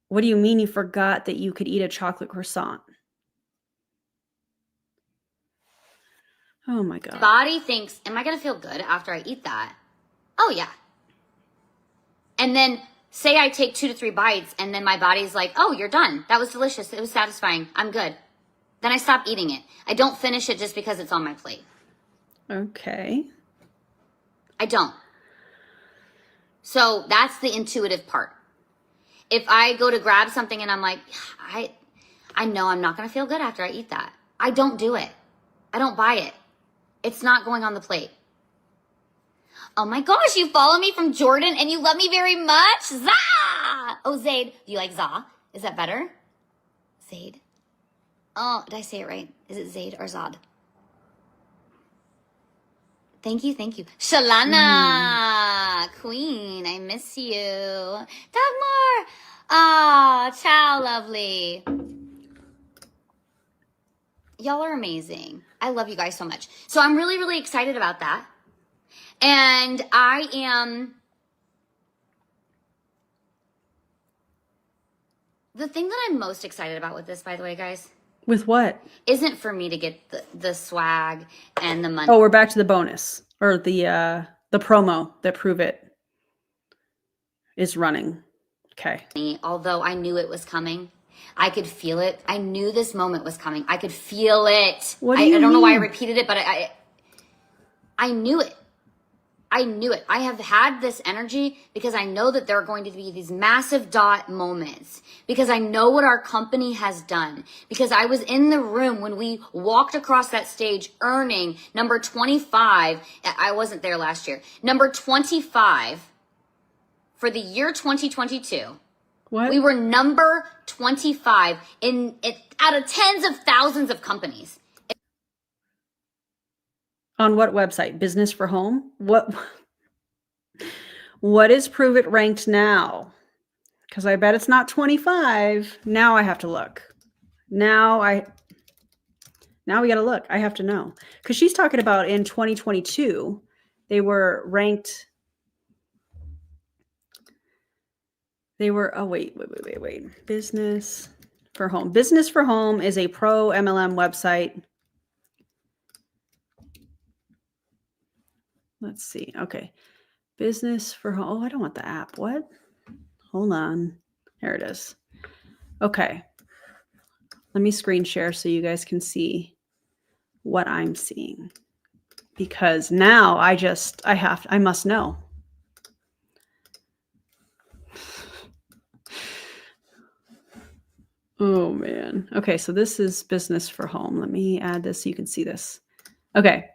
S1: what do you mean you forgot that you could eat a chocolate croissant? Oh my God.
S2: Body thinks, am I going to feel good after I eat that? Oh yeah. And then say I take 2 to 3 bites and then my body's like, oh, you're done. That was delicious. It was satisfying. I'm good. Then I stop eating it. I don't finish it just because it's on my plate.
S1: Okay.
S2: I don't. So that's the intuitive part. If I go to grab something and I'm like, I know I'm not going to feel good after I eat that. I don't do it. I don't buy it. It's not going on the plate. Oh my gosh, you follow me from Jordan and you love me very much? Zah! Oh, Zaid. Do you like Zah? Is that better? Zaid. Oh, did I say it right? Is it Zaid or Zad? Thank you. Shalana, Queen, I miss you. Dagmar. Oh, ciao, lovely. Y'all are amazing. I love you guys so much. So I'm really, really excited about that. And I am, the thing that I'm most excited about with this, by the way, guys,
S1: With what?
S2: isn't for me to get the swag and the money.
S1: Oh, we're back to the bonus or the promo that Prove It is running. Okay.
S2: Although I knew it was coming. I could feel it. I knew this moment was coming. I could feel it.
S1: What do you
S2: I don't know why I
S1: mean?
S2: repeated it, but I knew it. I knew it. I have had this energy because I know that there are going to be these massive dot moments, because I know what our company has done, because I was in the room when we walked across that stage earning number 25. I wasn't there last year. Number 25 for the year 2022.
S1: What?
S2: We were number 25 out of tens of thousands of companies.
S1: On what website? Business for Home? What is Prove It ranked now? Because I bet it's not 25. Now I have to look. Now we got to look. I have to know. Because she's talking about in 2022, they were ranked. They were, oh, wait. Business for Home. Business for Home is a pro MLM website. Let's see. Okay. Business for Home. Oh, I don't want the app. What? Hold on. There it is. Okay. Let me screen share so you guys can see what I'm seeing. Because now I must know. Oh, man. Okay, so this is Business for Home. Let me add this so you can see this. Okay.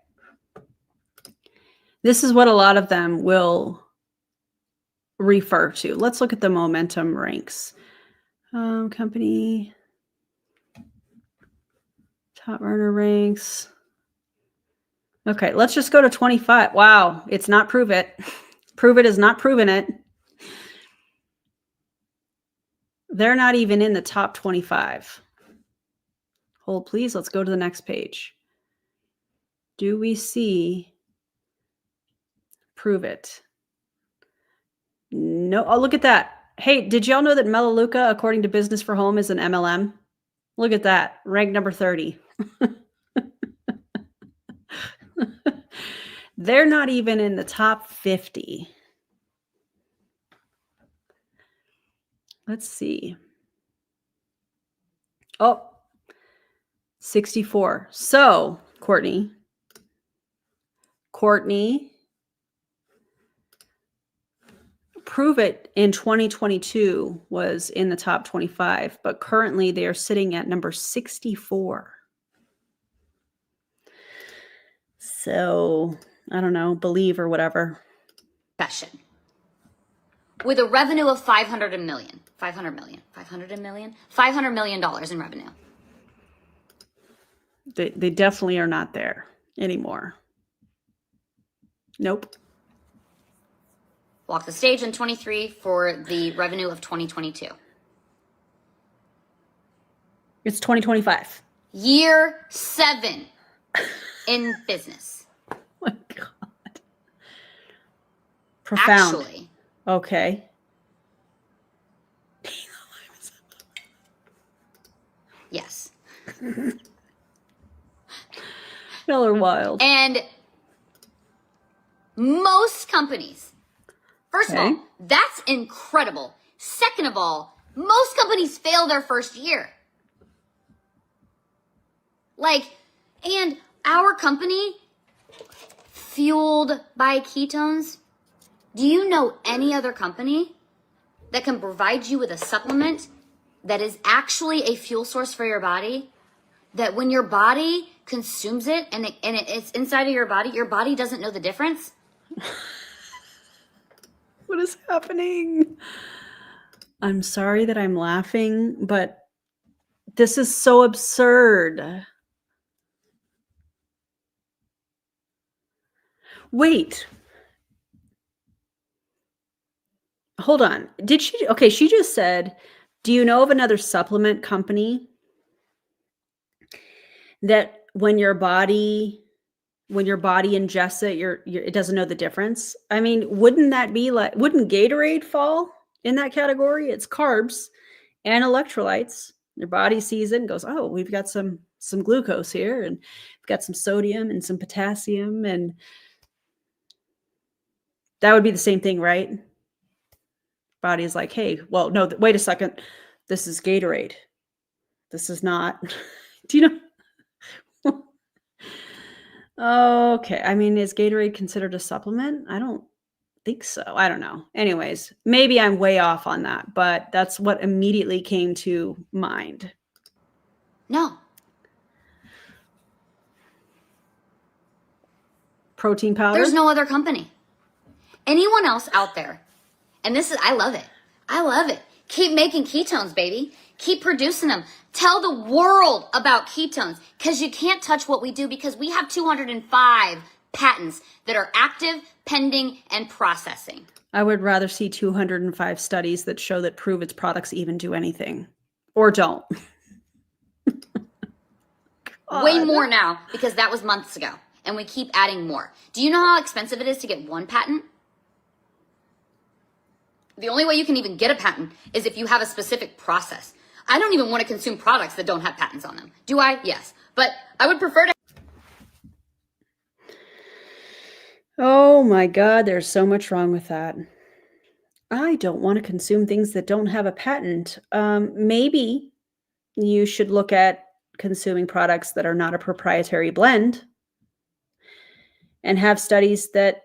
S1: This is what a lot of them will refer to. Let's look at the momentum ranks. Company, top earner ranks. Okay, let's just go to 25. Wow, it's not Prove It. Prove It is not proving it. They're not even in the top 25. Hold, please. Let's go to the next page. Do we see Prove It? No. Oh, look at that. Hey, did y'all know that Melaleuca, according to Business for Home, is an MLM? Look at that. Ranked number 30. They're not even in the top 50. Let's see. Oh, 64. So, Courtney, Prove It in 2022 was in the top 25, but currently they are sitting at number 64. So, I don't know, believe or whatever.
S2: Fashion. With a revenue of $500 million in revenue.
S1: They definitely are not there anymore. Nope.
S2: Walk the stage in 23 for the revenue of 2022.
S1: It's 2025.
S2: Year 7 in business.
S1: Oh my God. Profound.
S2: Actually.
S1: Okay.
S2: Yes.
S1: Y'all are wild.
S2: And most companies, first of all, that's incredible. Second of all, most companies fail their first year. And our company, fueled by ketones, do you know any other company that can provide you with a supplement that is actually a fuel source for your body? That when your body consumes it and it's inside of your body doesn't know the difference?
S1: What is happening? I'm sorry that I'm laughing, but this is so absurd. Wait. Hold on. Did she? Okay, she just said, do you know of another supplement company that when your body ingests it, it doesn't know the difference. I mean, wouldn't Gatorade fall in that category? It's carbs and electrolytes. Your body sees it and goes, oh, we've got some glucose here, and we've got some sodium and some potassium, and that would be the same thing, right? Body is like, hey, well, no, wait a second. This is Gatorade. This is not. Do you know? Okay. I mean, is Gatorade considered a supplement? I don't think so. I don't know. Anyways, maybe I'm way off on that, but that's what immediately came to mind.
S2: No.
S1: Protein powder?
S2: There's no other company. Anyone else out there? And I love it. I love it. Keep making ketones, baby. Keep producing them. Tell the world about ketones, because you can't touch what we do, because we have 205 patents that are active, pending, and processing.
S1: I would rather see 205 studies that show that prove its products even do anything, or don't.
S2: Way more now, because that was months ago, and we keep adding more. Do you know how expensive it is to get one patent? The only way you can even get a patent is if you have a specific process. I don't even want to consume products that don't have patents on them. Do I? Yes. But I would prefer to.
S1: Oh my God, there's so much wrong with that. I don't want to consume things that don't have a patent. Maybe you should look at consuming products that are not a proprietary blend and have studies that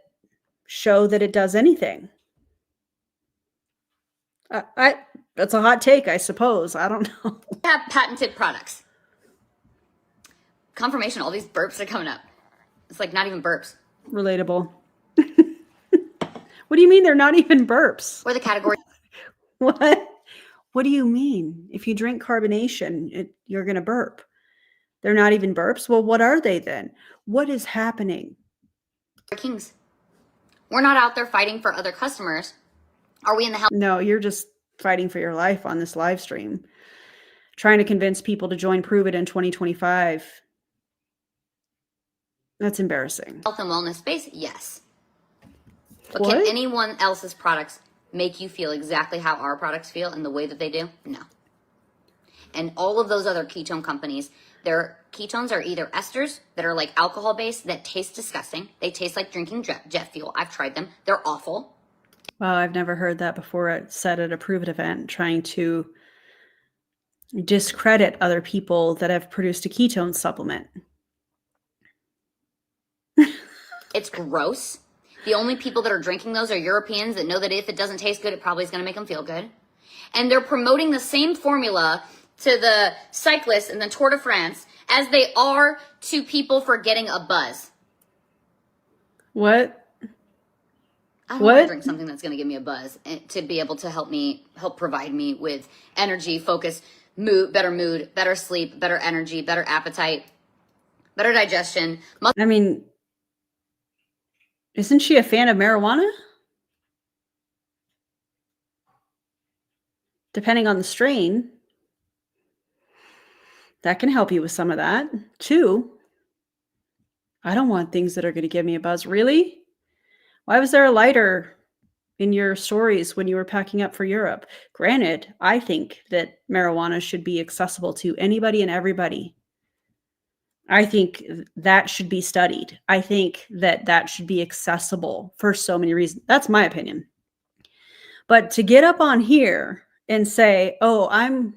S1: show that it does anything. That's a hot take, I suppose. I don't know.
S2: Have patented products. Confirmation, all these burps are coming up. It's like not even burps.
S1: Relatable. What do you mean they're not even burps?
S2: Or the category.
S1: What? What do you mean? If you drink carbonation, you're going to burp. They're not even burps? Well, what are they then? What is happening?
S2: Kings. We're not out there fighting for other customers. Are we in the hell?
S1: No, you're just fighting for your life on this live stream. Trying to convince people to join Prove It in 2025. That's embarrassing.
S2: Health and wellness space? Yes. But
S1: What?
S2: can anyone else's products make you feel exactly how our products feel and the way that they do? No. And all of those other ketone companies, their ketones are either esters that are like alcohol based that taste disgusting. They taste like drinking jet fuel. I've tried them. They're awful.
S1: Wow, I've never heard that before. It said at a Prove It event, trying to discredit other people that have produced a ketone supplement.
S2: It's gross. The only people that are drinking those are Europeans that know that if it doesn't taste good, it probably is going to make them feel good. And they're promoting the same formula to the cyclists in the Tour de France as they are to people for getting a buzz.
S1: What?
S2: I don't want to drink something that's going to give me a buzz to be able to help provide me with energy, focus, mood, better sleep, better energy, better appetite, better digestion.
S1: I mean, isn't she a fan of marijuana? Depending on the strain, that can help you with some of that. 2, I don't want things that are going to give me a buzz. Really? Why was there a lighter in your stories when you were packing up for Europe? Granted, I think that marijuana should be accessible to anybody and everybody. I think that should be studied. I think that should be accessible for so many reasons. That's my opinion. But to get up on here and say, oh, I'm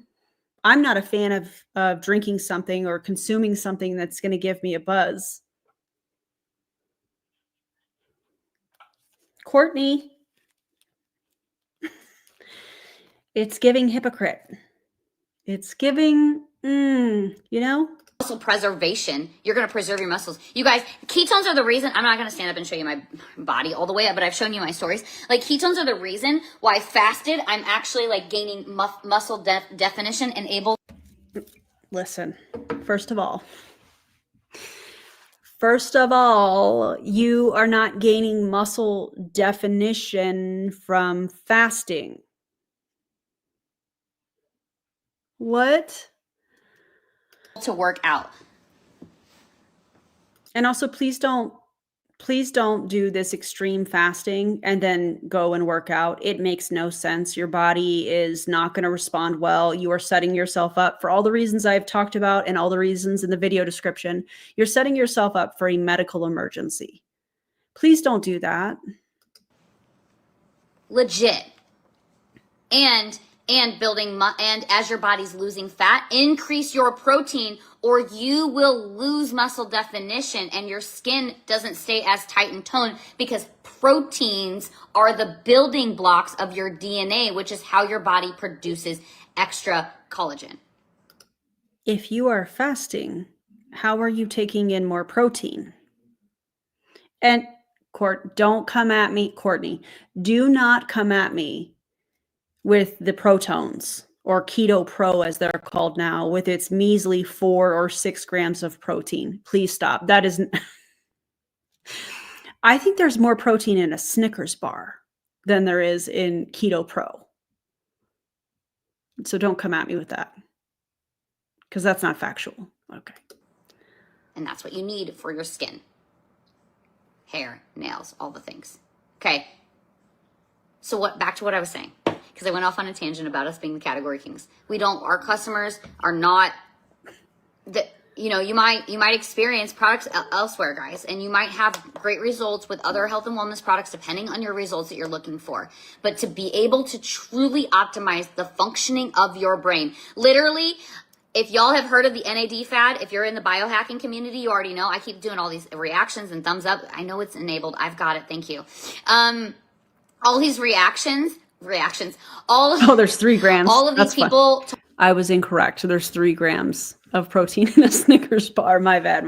S1: not a fan of drinking something or consuming something that's going to give me a buzz. Courtney, it's giving hypocrite. It's giving,
S2: Muscle preservation. You're going to preserve your muscles. You guys, ketones are the reason. I'm not going to stand up and show you my body all the way up, but I've shown you my stories. Like, ketones are the reason why fasted, I'm actually like gaining muscle definition and able.
S1: Listen, first of all, you are not gaining muscle definition from fasting. What?
S2: To work out.
S1: And also, please don't do this extreme fasting and then go and work out. It makes no sense. Your body is not going to respond well. You are setting yourself up for all the reasons I've talked about and all the reasons in the video description. You're setting yourself up for a medical emergency. Please don't do that.
S2: Legit. And building and as your body's losing fat, increase your protein, or you will lose muscle definition and your skin doesn't stay as tight and toned, because proteins are the building blocks of your DNA, which is how your body produces extra collagen.
S1: If you are fasting, how are you taking in more protein? And don't come at me, Courtney. Do not come at me with the protones, or keto pro as they're called now, with its measly 4 or 6 grams of protein. Please stop. That isn't. I think there's more protein in a Snickers bar than there is in keto pro. So don't come at me with that, because that's not factual. Okay.
S2: And that's what you need for your skin, hair, nails, all the things. Okay. So back to what I was saying, because I went off on a tangent about us being the category kings. Our customers are not that, you might experience products elsewhere, guys, and you might have great results with other health and wellness products depending on your results that you're looking for. But to be able to truly optimize the functioning of your brain, literally, if y'all have heard of the NAD fad, if you're in the biohacking community, you already know. I keep doing all these reactions and thumbs up. I know it's enabled. I've got it. Thank you. All these reactions.
S1: There's 3 grams.
S2: All of these people.
S1: I was incorrect. So there's 3 grams of protein in a Snickers bar. My bad.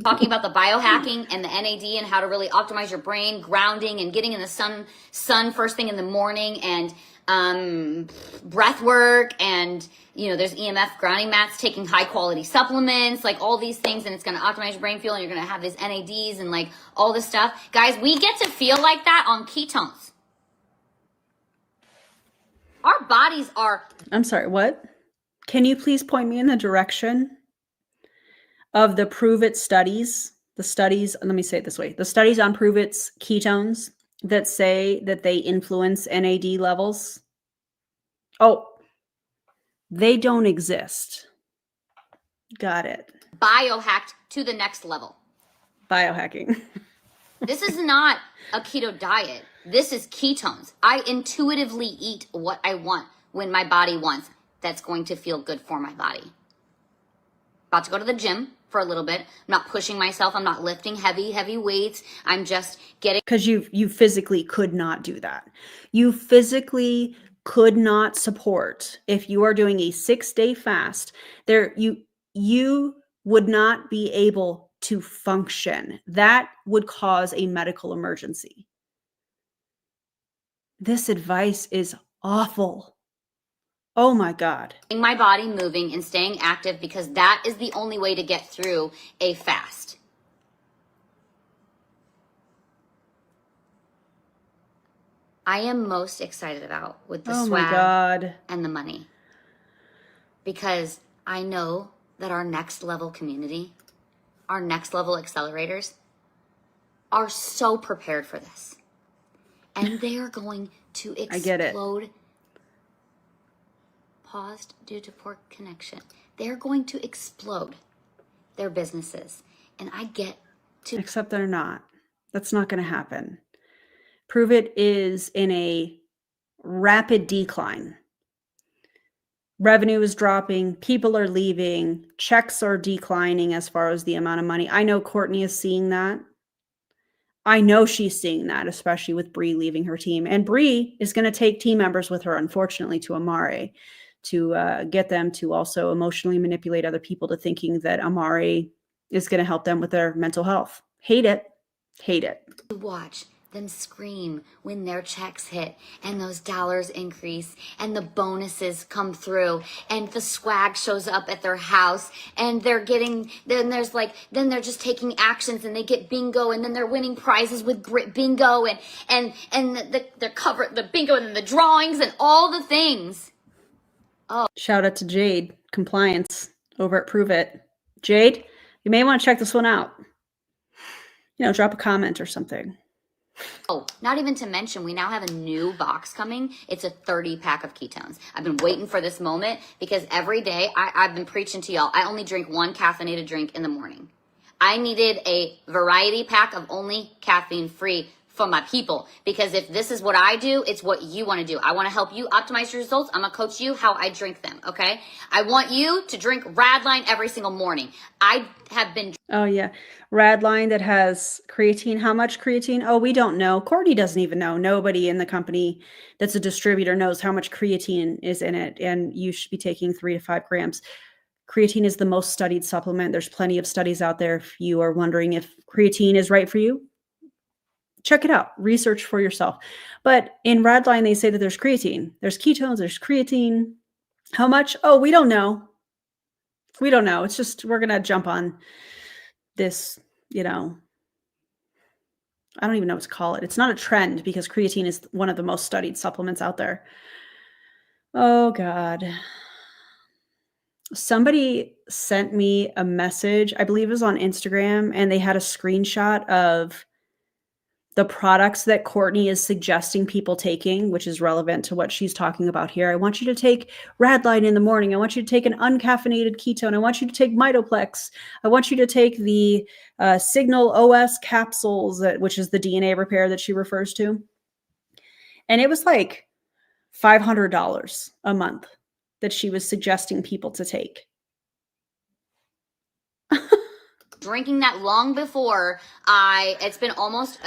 S2: Talking about the biohacking and the NAD and how to really optimize your brain, grounding and getting in the sun first thing in the morning, and breath work, and there's EMF grounding mats, taking high quality supplements, like all these things, and it's going to optimize your brain fuel, and you're going to have these NADs and like all this stuff. Guys, we get to feel like that on ketones. Our bodies are...
S1: I'm sorry, what? Can you please point me in the direction of the Prove It studies? The studies, let me say it this way. The studies on Prove It's ketones that say that they influence NAD levels. Oh, they don't exist. Got it.
S2: Biohacked to the next level.
S1: Biohacking.
S2: This is not a keto diet. This is ketones. I intuitively eat what I want when my body wants. That's going to feel good for my body. About to go to the gym for a little bit. I'm not pushing myself. I'm not lifting heavy weights. I'm just getting... Because
S1: you physically could not do that. You physically could not support, if you are doing a 6-day fast, you would not be able to function. That would cause a medical emergency. This advice is awful. Oh my God.
S2: My body moving and staying active, because that is the only way to get through a fast. I am most excited about with the swag and the money, because I know that our next level community, our next level accelerators are so prepared for this. And they are going to explode.
S1: I get it.
S2: Paused due to poor connection. They're going to explode their businesses. And I get to...
S1: Except they're not. That's not going to happen. Prove It is in a rapid decline. Revenue is dropping. People are leaving. Checks are declining as far as the amount of money. I know Courtney is seeing that. I know she's seeing that, especially with Bree leaving her team. And Bree is going to take team members with her, unfortunately, to Amare, to get them to also emotionally manipulate other people to thinking that Amare is going to help them with their mental health. Hate it.
S2: Watch them scream when their checks hit and those dollars increase and the bonuses come through and the swag shows up at their house and they're just taking actions and they get bingo and then they're winning prizes with bingo and the bingo and the drawings and all the things.
S1: Oh, shout out to Jade, compliance over at Prove It. Jade, you may want to check this one out. drop a comment or something.
S2: Oh, not even to mention, we now have a new box coming. It's a 30 pack of ketones. I've been waiting for this moment because every day I've been preaching to y'all. I only drink one caffeinated drink in the morning. I needed a variety pack of only caffeine free for my people, because if this is what I do, it's what you want to do. I want to help you optimize your results. I'm going to coach you how I drink them. Okay. I want you to drink Radline every single morning. I have been.
S1: Oh yeah. Radline that has creatine. How much creatine? Oh, we don't know. Courtney doesn't even know. Nobody in the company that's a distributor knows how much creatine is in it. And you should be taking 3 to 5 grams. Creatine is the most studied supplement. There's plenty of studies out there. If you are wondering if creatine is right for you, check it out. Research for yourself. But in Radline, they say that there's creatine. There's ketones. There's creatine. How much? Oh, we don't know. We don't know. It's just we're going to jump on this, I don't even know what to call it. It's not a trend because creatine is one of the most studied supplements out there. Oh, God. Somebody sent me a message, I believe it was on Instagram, and they had a screenshot of the products that Courtney is suggesting people taking, which is relevant to what she's talking about here. I want you to take Radline in the morning. I want you to take an uncaffeinated ketone. I want you to take Mitoplex. I want you to take the Signal OS capsules, which is the DNA repair that she refers to. And it was like $500 a month that she was suggesting people to take.
S2: Drinking that long before it's been almost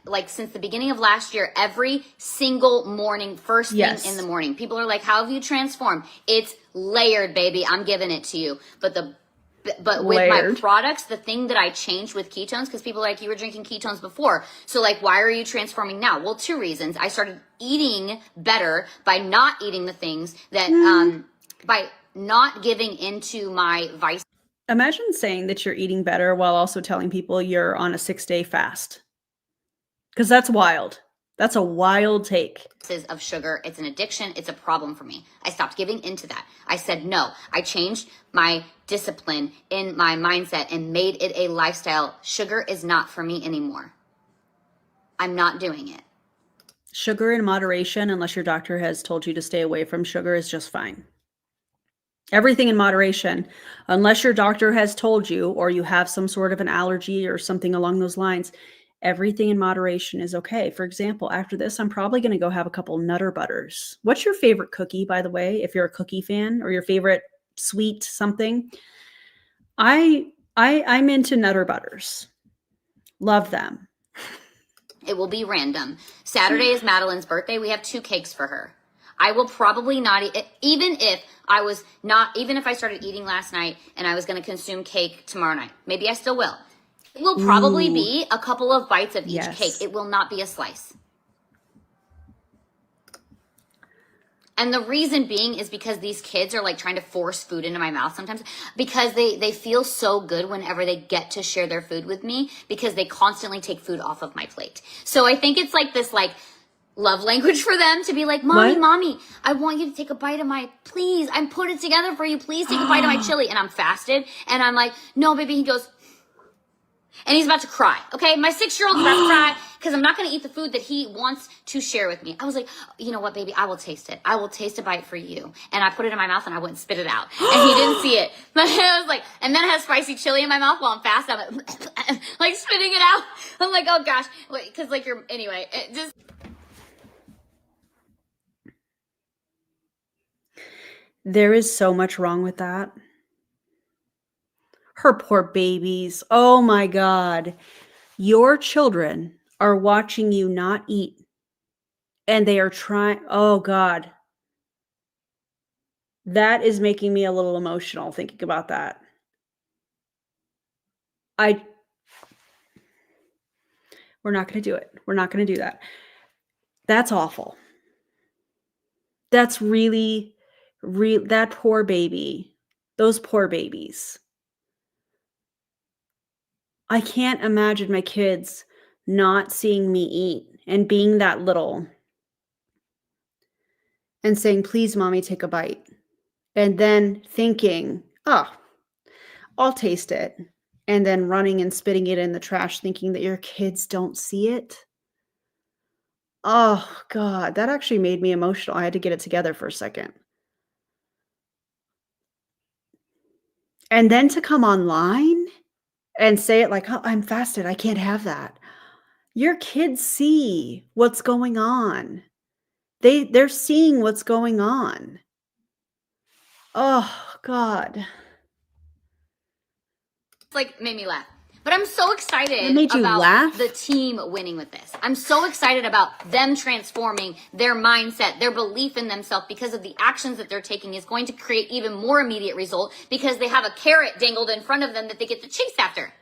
S2: like since the beginning of last year, every single morning, first thing in the morning. People are like, how have you transformed? It's layered, baby. I'm giving it to you. But with my products, the thing that I changed with ketones, because people are like, you were drinking ketones before. So like, why are you transforming now? Well, 2 reasons. I started eating better by not eating the things that, by not giving into my vice.
S1: Imagine saying that you're eating better while also telling people you're on a 6-day fast. Because that's wild. That's a wild take.
S2: Of sugar. It's an addiction. It's a problem for me. I stopped giving into that. I said no. I changed my discipline in my mindset and made it a lifestyle. Sugar is not for me anymore. I'm not doing it.
S1: Sugar in moderation, unless your doctor has told you to stay away from sugar, is just fine. Everything in moderation, unless your doctor has told you or you have some sort of an allergy or something along those lines, everything in moderation is okay. For example, after this, I'm probably going to go have a couple Nutter Butters. What's your favorite cookie, by the way, if you're a cookie fan, or your favorite sweet something? I'm into Nutter Butters. Love them.
S2: It will be random. Saturday is Madeline's birthday. We have 2 cakes for her. I will probably not eat, even if I started eating last night and I was going to consume cake tomorrow night. Maybe I still will. It will probably be a couple of bites of each cake. It will not be a slice. And the reason being is because these kids are like trying to force food into my mouth sometimes, because they feel so good whenever they get to share their food with me, because they constantly take food off of my plate. So I think it's like this love language for them to be like, mommy, I want you to take a bite of please, I'm put it together for you. Please take a bite of my chili. And I'm fasted. And I'm like, no, baby. He goes, and he's about to cry. Okay. My 6-year-old's about to cry because I'm not going to eat the food that he wants to share with me. I was like, you know what, baby, I will taste it. I will taste a bite for you. And I put it in my mouth and I wouldn't spit it out. And he didn't see it. But I was like, and then I have spicy chili in my mouth while I'm fast. I'm like spitting it out. I'm like, oh gosh. Wait, cause anyway, it just.
S1: There is so much wrong with that. Her poor babies. Oh my God. Your children are watching you not eat. And they are trying. Oh God. That is making me a little emotional thinking about that. We're not going to do it. We're not going to do that. That's awful. That's really that poor baby, those poor babies. I can't imagine my kids not seeing me eat and being that little and saying, please, mommy, take a bite. And then thinking, oh, I'll taste it. and then running and spitting it in the trash thinking that your kids don't see it. Oh God, that actually made me emotional. I had to get it together for a second. And then to come online and say it like, oh, I'm fasted. I can't have that. Your kids see what's going on. They're seeing what's going on. Oh God.
S2: Like made me laugh. But I'm so excited
S1: It made you
S2: about
S1: laugh?
S2: the team winning with this. I'm so excited about them transforming their mindset, their belief in themselves because of the actions that they're taking is going to create even more immediate result because they have a carrot dangled in front of them that they get to chase after.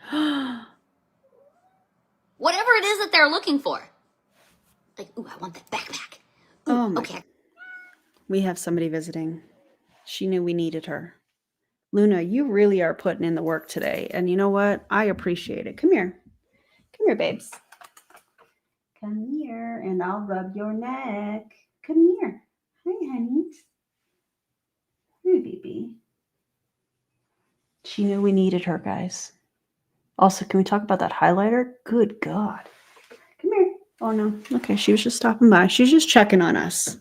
S2: Whatever it is that they're looking for. Like, ooh, I want that backpack. Ooh,
S1: Oh my.
S2: okay.
S1: We have somebody visiting. She knew we needed her. Luna, you really are putting in the work today. And you know what? I appreciate it. Come here. Come here, babes. Come here, and I'll rub your neck. Come here. Hi, honey. Hi, baby. She knew we needed her, guys. Also, can we talk about that highlighter? Good God. Come here. Oh, no. Okay, she was just stopping by. She's just checking on us.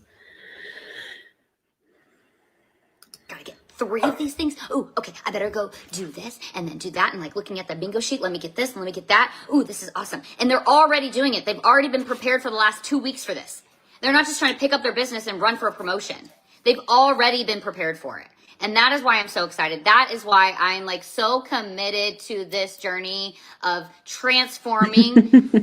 S2: Gotta get 3 of these things. Ooh, okay, I better go do this and then do that. And like looking at the bingo sheet, let me get this and let me get that. Ooh, this is awesome. And they're already doing it. They've already been prepared for the last 2 weeks for this. They're not just trying to pick up their business and run for a promotion. They've already been prepared for it. And that is why I'm so excited. That is why I'm like so committed to this journey of transforming.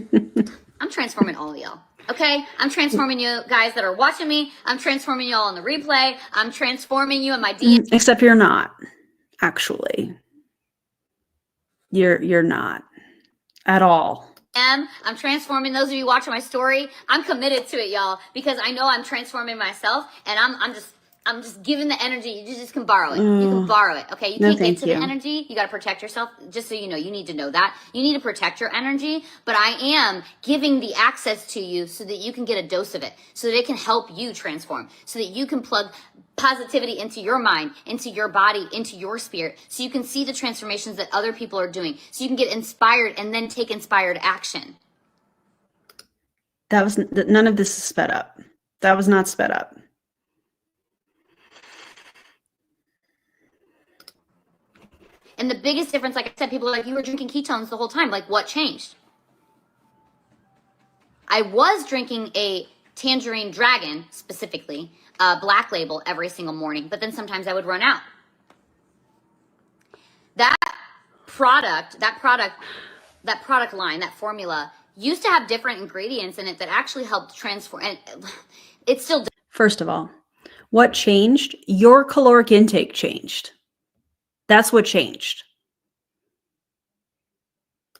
S2: I'm transforming all of y'all. Okay? I'm transforming you guys that are watching me. I'm transforming y'all on the replay. I'm transforming you in my DM.
S1: Except you're not, actually. You're not at all.
S2: I'm transforming those of you watching my story. I'm committed to it, y'all, because I know I'm transforming myself, and I'm just giving the energy. You just can borrow it. You can borrow it. Okay? You
S1: No,
S2: can't get
S1: thank
S2: to
S1: you.
S2: the energy. You got to protect yourself. Just so you know, you need to know that. You need to protect your energy, but I am giving the access to you so that you can get a dose of it, so that it can help you transform, so that you can plug positivity into your mind, into your body, into your spirit, so you can see the transformations that other people are doing, so you can get inspired and then take inspired action.
S1: That was none of this is sped up. That was not sped up.
S2: And the biggest difference, like I said, people are like, you were drinking ketones the whole time. Like, what changed? I was drinking a Tangerine Dragon, specifically, Black Label, every single morning, but then sometimes I would run out. That product line, that formula, used to have different ingredients in it that actually helped transform, and it's still.
S1: First of all, what changed? Your caloric intake changed. That's what changed.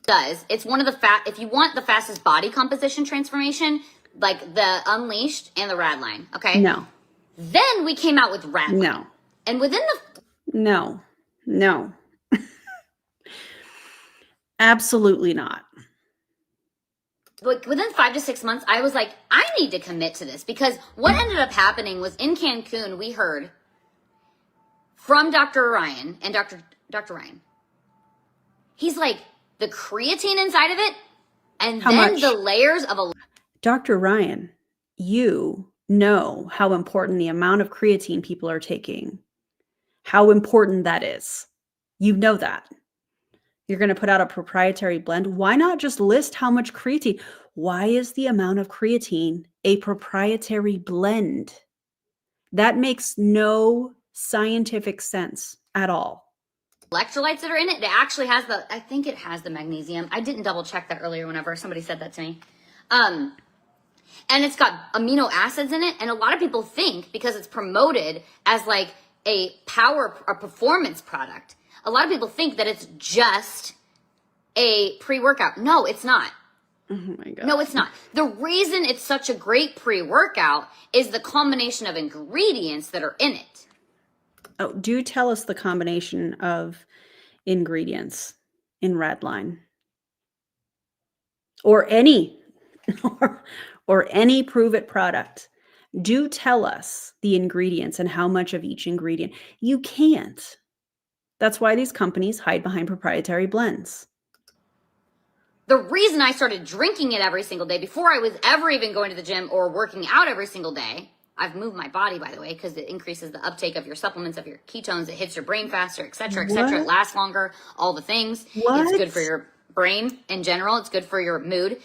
S2: Does. It's one of the if you want the fastest body composition transformation, like the Unleashed and the Rad line, okay?
S1: No.
S2: Then we came out with Rad line.
S1: No.
S2: And within the
S1: No. Absolutely not.
S2: like within 5 to 6 months, I was like, I need to commit to this, because what ended up happening was in Cancun, we heard from Dr. Ryan and Dr. Ryan. He's like, the creatine inside of it, and
S1: How
S2: then
S1: much?
S2: the layers of a.
S1: Dr. Ryan, you know how important the amount of creatine people are taking, how important that is. You know that. You're going to put out a proprietary blend. Why not just list how much creatine? Why is the amount of creatine a proprietary blend? That makes no scientific sense at all.
S2: Electrolytes that are in it, it actually has I think it has the magnesium. I didn't double check that earlier whenever somebody said that to me. And it's got amino acids in it. And a lot of people think, because it's promoted as like a performance product, a lot of people think that it's just a pre-workout. No, it's not.
S1: Oh my God.
S2: No, it's not. The reason it's such a great pre-workout is the combination of ingredients that are in it.
S1: Oh, do tell us the combination of ingredients in Redline. Or any or any Prove It product. Do tell us the ingredients and how much of each ingredient. You can't. That's why these companies hide behind proprietary blends.
S2: The reason I started drinking it every single day before I was ever even going to the gym or working out every single day, I've moved my body, by the way, because it increases the uptake of your supplements, of your ketones. It hits your brain faster, et cetera, et cetera. It lasts longer, all the things.
S1: What?
S2: It's good for your brain in general. It's good for your mood.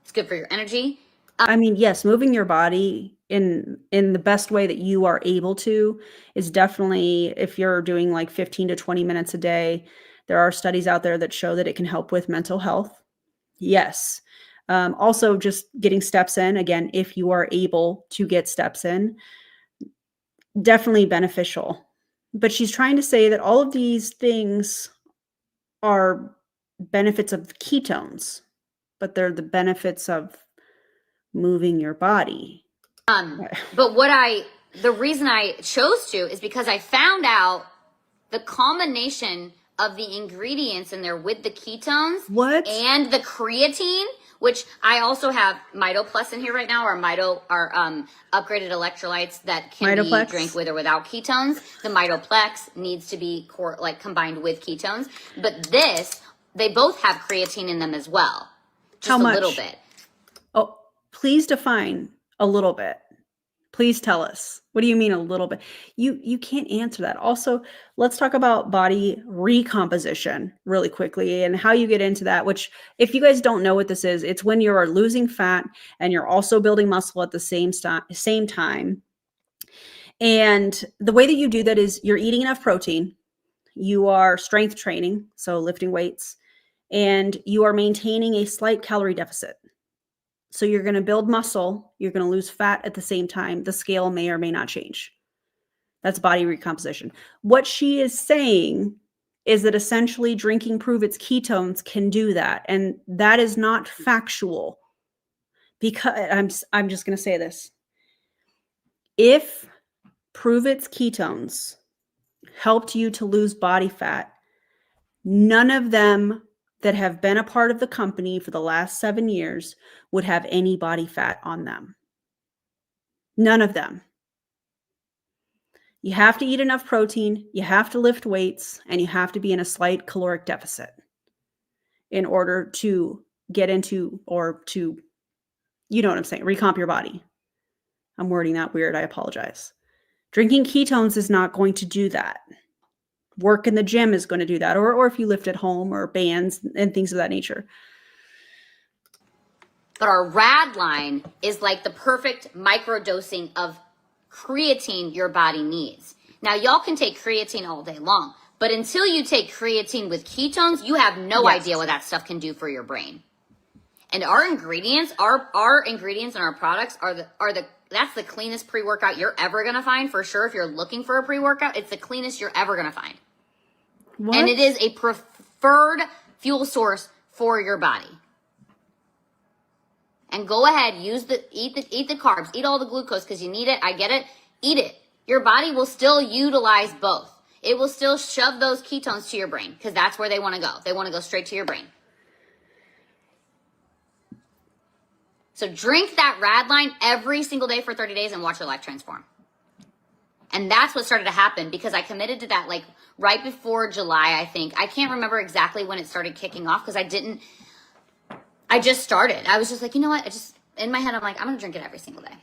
S2: It's good for your energy.
S1: I mean, yes, moving your body in the best way that you are able to is definitely, if you're doing like 15 to 20 minutes a day, there are studies out there that show that it can help with mental health. Yes. Also, just getting steps in, again, if you are able to get steps in, definitely beneficial. But she's trying to say that all of these things are benefits of ketones, but they're the benefits of moving your body.
S2: But the reason I chose to is because I found out the combination of the ingredients in there with the ketones and the creatine, which I also have Mito Plus in here right now, or upgraded electrolytes that can be drank with or without ketones. The Mitoplex needs to be combined with ketones, but they both have creatine in them as well. Just
S1: How much?
S2: A little bit.
S1: Oh, please define a little bit. Please tell us. What do you mean a little bit? You can't answer that. Also, let's talk about body recomposition really quickly and how you get into that, which if you guys don't know what this is, it's when you're losing fat and you're also building muscle at the same time. And the way that you do that is you're eating enough protein, you are strength training, so lifting weights, and you are maintaining a slight calorie deficit. So you're going to build muscle, you're going to lose fat at the same time. The scale may or may not change. That's body recomposition. What she is saying is that essentially drinking Prove It's ketones can do that. And that is not factual. Because I'm just going to say this. If Prove It's ketones helped you to lose body fat, none of them that have been a part of the company for the last 7 years would have any body fat on them. None of them. You have to eat enough protein, you have to lift weights, and you have to be in a slight caloric deficit in order to get into, or to, you know what I'm saying, recomp your body. I'm wording that weird, I apologize. Drinking ketones is not going to do that. Work in the gym is going to do that, or if you lift at home, or bands and things of that nature.
S2: But our RAD line is like the perfect microdosing of creatine your body needs. Now, y'all can take creatine all day long, but until you take creatine with ketones, you have no idea what that stuff can do for your brain. And our ingredients, our ingredients and our products that's the cleanest pre-workout you're ever going to find, for sure. If you're looking for a pre-workout, it's the cleanest you're ever going to find. What? And it is a preferred fuel source for your body. And go ahead, eat the carbs, eat all the glucose because you need it. I get it. Eat it. Your body will still utilize both. It will still shove those ketones to your brain because that's where they want to go. They want to go straight to your brain. So drink that RAD line every single day for 30 days and watch your life transform. And that's what started to happen because I committed to that like right before July, I think. I can't remember exactly when it started kicking off because I just started. I was just like, you know what? In my head, I'm like, I'm going to drink it every single day.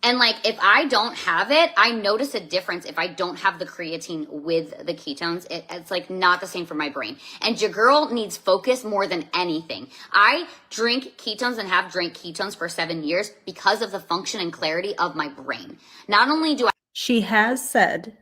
S2: And like, if I don't have it, I notice a difference if I don't have the creatine with the ketones. It's like not the same for my brain. And your girl needs focus more than anything. I drink ketones and have drank ketones for 7 years because of the function and clarity of my brain. Not only do I...
S1: She has said,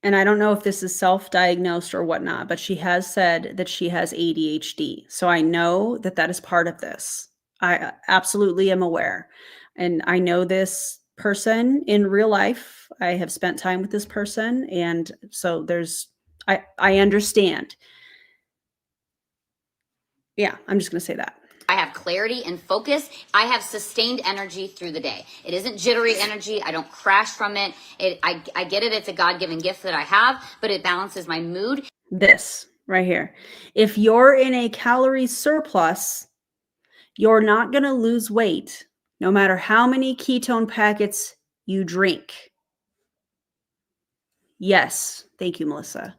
S1: and I don't know if this is self-diagnosed or whatnot, but she has said that she has ADHD. So I know that that is part of this. I absolutely am aware. And I know this person in real life. I have spent time with this person. And so I understand. Yeah, I'm just going to say that.
S2: I have clarity and focus. I have sustained energy through the day. It isn't jittery energy. I don't crash from it. I get it. It's a God-given gift that I have, but it balances my mood.
S1: This right here. If you're in a calorie surplus, you're not going to lose weight no matter how many ketone packets you drink. Yes, Thank you, Melissa.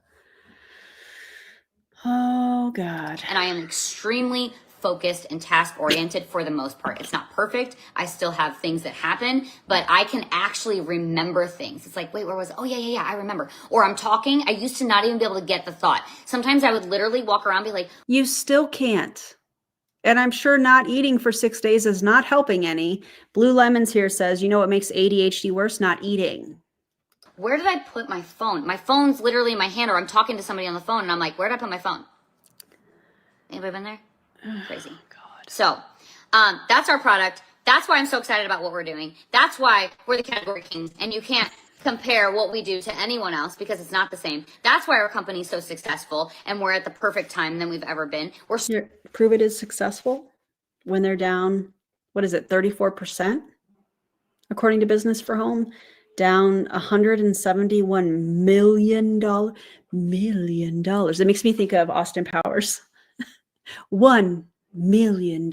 S1: Oh, God.
S2: And I am extremely focused and task oriented for the most part. It's not perfect. I still have things that happen, but I can actually remember things. It's like, wait, where was it? Oh, yeah, I remember. Or I'm talking. I used to not even be able to get the thought. Sometimes I would literally walk around and be like,
S1: You still can't. And I'm sure not eating for 6 days is not helping any. Blue Lemons here says, you know what makes ADHD worse? Not eating.
S2: where did I put my phone? My phone's literally in my hand, or I'm talking to somebody on the phone and I'm like, where did I put my phone? Anybody been there? Crazy.
S1: God.
S2: So that's our product. That's why I'm so excited about what we're doing. That's why we're the category kings, and you can't compare what we do to anyone else because it's not the same. That's why our company's so successful, and we're at the perfect time than we've ever been.
S1: Prove it is successful when they're down, what is it, 34%? According to Business for Home, down $171 million. It makes me think of Austin Powers. $1 million.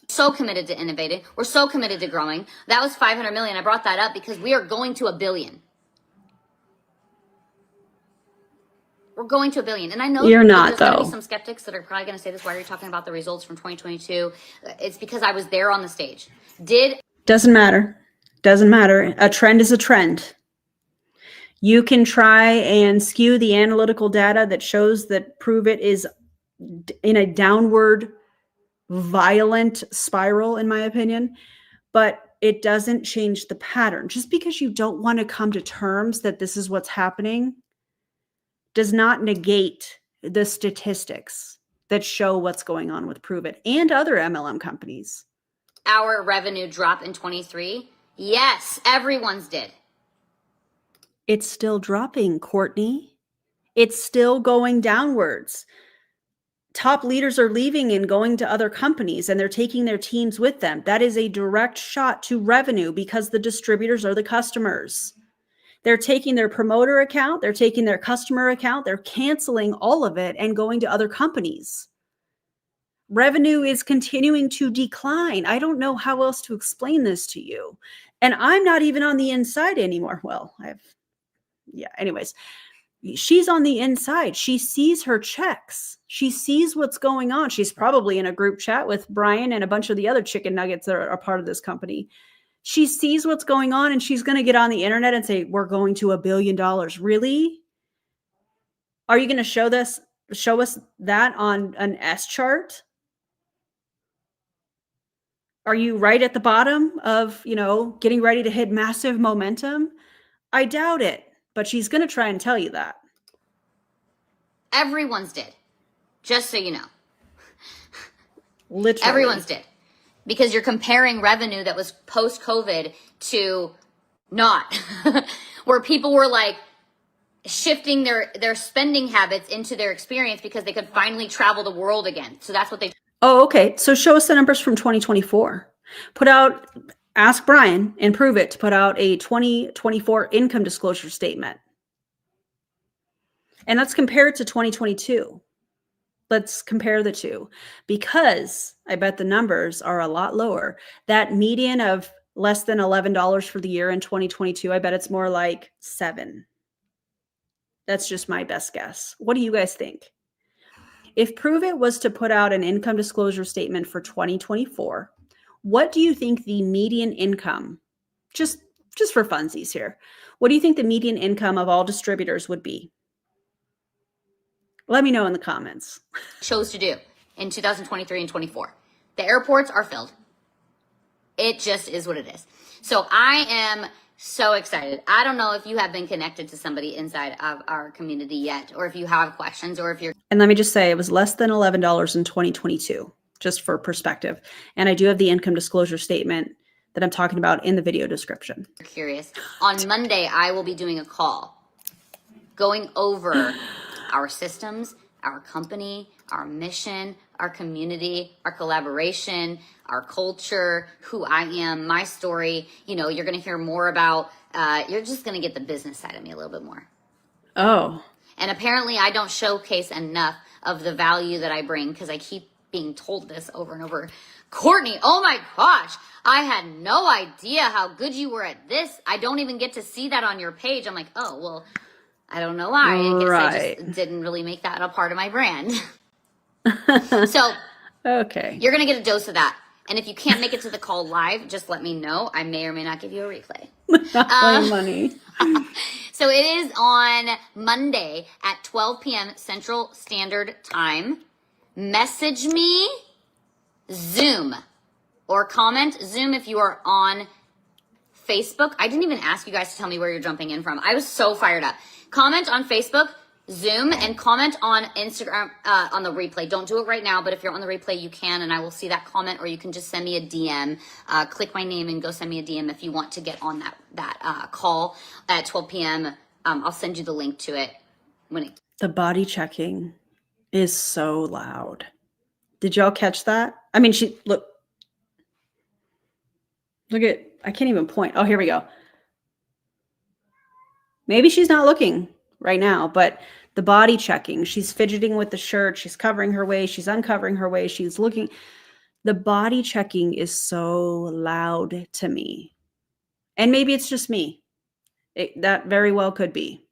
S2: So committed to innovating. We're so committed to growing. That was 500 million. I brought that up because we are going to 1 billion. We're going to 1 billion. And I know
S1: You're not,
S2: there's going to
S1: though.
S2: be some skeptics that are probably going to say this. Why are you talking about the results from 2022? It's because I was there on the stage.
S1: Doesn't matter. Doesn't matter. A trend is a trend. You can try and skew the analytical data that shows that Prove It is in a downward violent spiral, in my opinion, but it doesn't change the pattern. Just because you don't want to come to terms that this is what's happening does not negate the statistics that show what's going on with Prove It and other MLM companies.
S2: Our revenue drop in 23? Yes, everyone's did.
S1: It's still dropping, Courtney. It's still going downwards. Top leaders are leaving and going to other companies, and they're taking their teams with them. That is a direct shot to revenue because the distributors are the customers. They're taking their promoter account, they're taking their customer account, they're canceling all of it and going to other companies. Revenue is continuing to decline. I don't know how else to explain this to you. And I'm not even on the inside anymore. Well, anyways. She's on the inside. She sees her checks. She sees what's going on. She's probably in a group chat with Brian and a bunch of the other chicken nuggets that are part of this company. She sees what's going on, and she's going to get on the internet and say, we're going to $1 billion. Really? Are you going to show us that on an S chart? Are you right at the bottom of, getting ready to hit massive momentum? I doubt it, but she's going to try and tell you that.
S2: Everyone's did. Just so you know.
S1: Literally.
S2: Everyone's did. Because you're comparing revenue that was post-COVID to not. Where people were like shifting their spending habits into their experience because they could finally travel the world again. So that's what they...
S1: Oh, okay. So show us the numbers from 2024. Ask Brian and Prove It to put out a 2024 income disclosure statement. And let's compare it to 2022. Let's compare the two because I bet the numbers are a lot lower. That median of less than $11 for the year in 2022, I bet it's more like $7. That's just my best guess. What do you guys think? If Prove It was to put out an income disclosure statement for 2024, what do you think the median income, just for funsies here, what do you think the median income of all distributors would be? Let me know in the comments.
S2: Chose to do in 2023 and 24. The airports are filled. It just is what it is. So I am so excited. I don't know if you have been connected to somebody inside of our community yet, or if you have questions, or if you're...
S1: And let me just say, it was less than $11 in 2022, just for perspective. And I do have the income disclosure statement that I'm talking about in the video description.
S2: Curious. On Monday, I will be doing a call going over our systems, our company, our mission, our community, our collaboration, our culture, who I am, my story. You're going to hear more about, you're just going to get the business side of me a little bit more.
S1: Oh.
S2: And apparently I don't showcase enough of the value that I bring because I keep being told this over and over. Courtney, oh my gosh, I had no idea how good you were at this. I don't even get to see that on your page. I'm like, oh, well, I don't know why. I guess I
S1: Right.
S2: just didn't really make that a part of my brand. So
S1: Okay.
S2: you're going to get a dose of that. And if you can't make it to the call live, just let me know. I may or may not give you a replay.
S1: Not playing money.
S2: So it is on Monday at 12 p.m. Central Standard Time. Message me Zoom or comment Zoom if you are on Facebook. I didn't even ask you guys to tell me where you're jumping in from. I was so fired up. Comment on Facebook, Zoom, and comment on Instagram on the replay. Don't do it right now, but if you're on the replay, you can, and I will see that comment, or you can just send me a DM. Click my name and go send me a DM if you want to get on that call at 12 p.m. I'll send you the link to it when it.
S1: The body checking is so loud. Did y'all catch that? I mean, look at, I can't even point. Oh, here we go. Maybe she's not looking right now, but the body checking, she's fidgeting with the shirt, she's covering her waist, she's uncovering her waist, she's looking. The body checking is so loud to me. And maybe it's just me. That very well could be.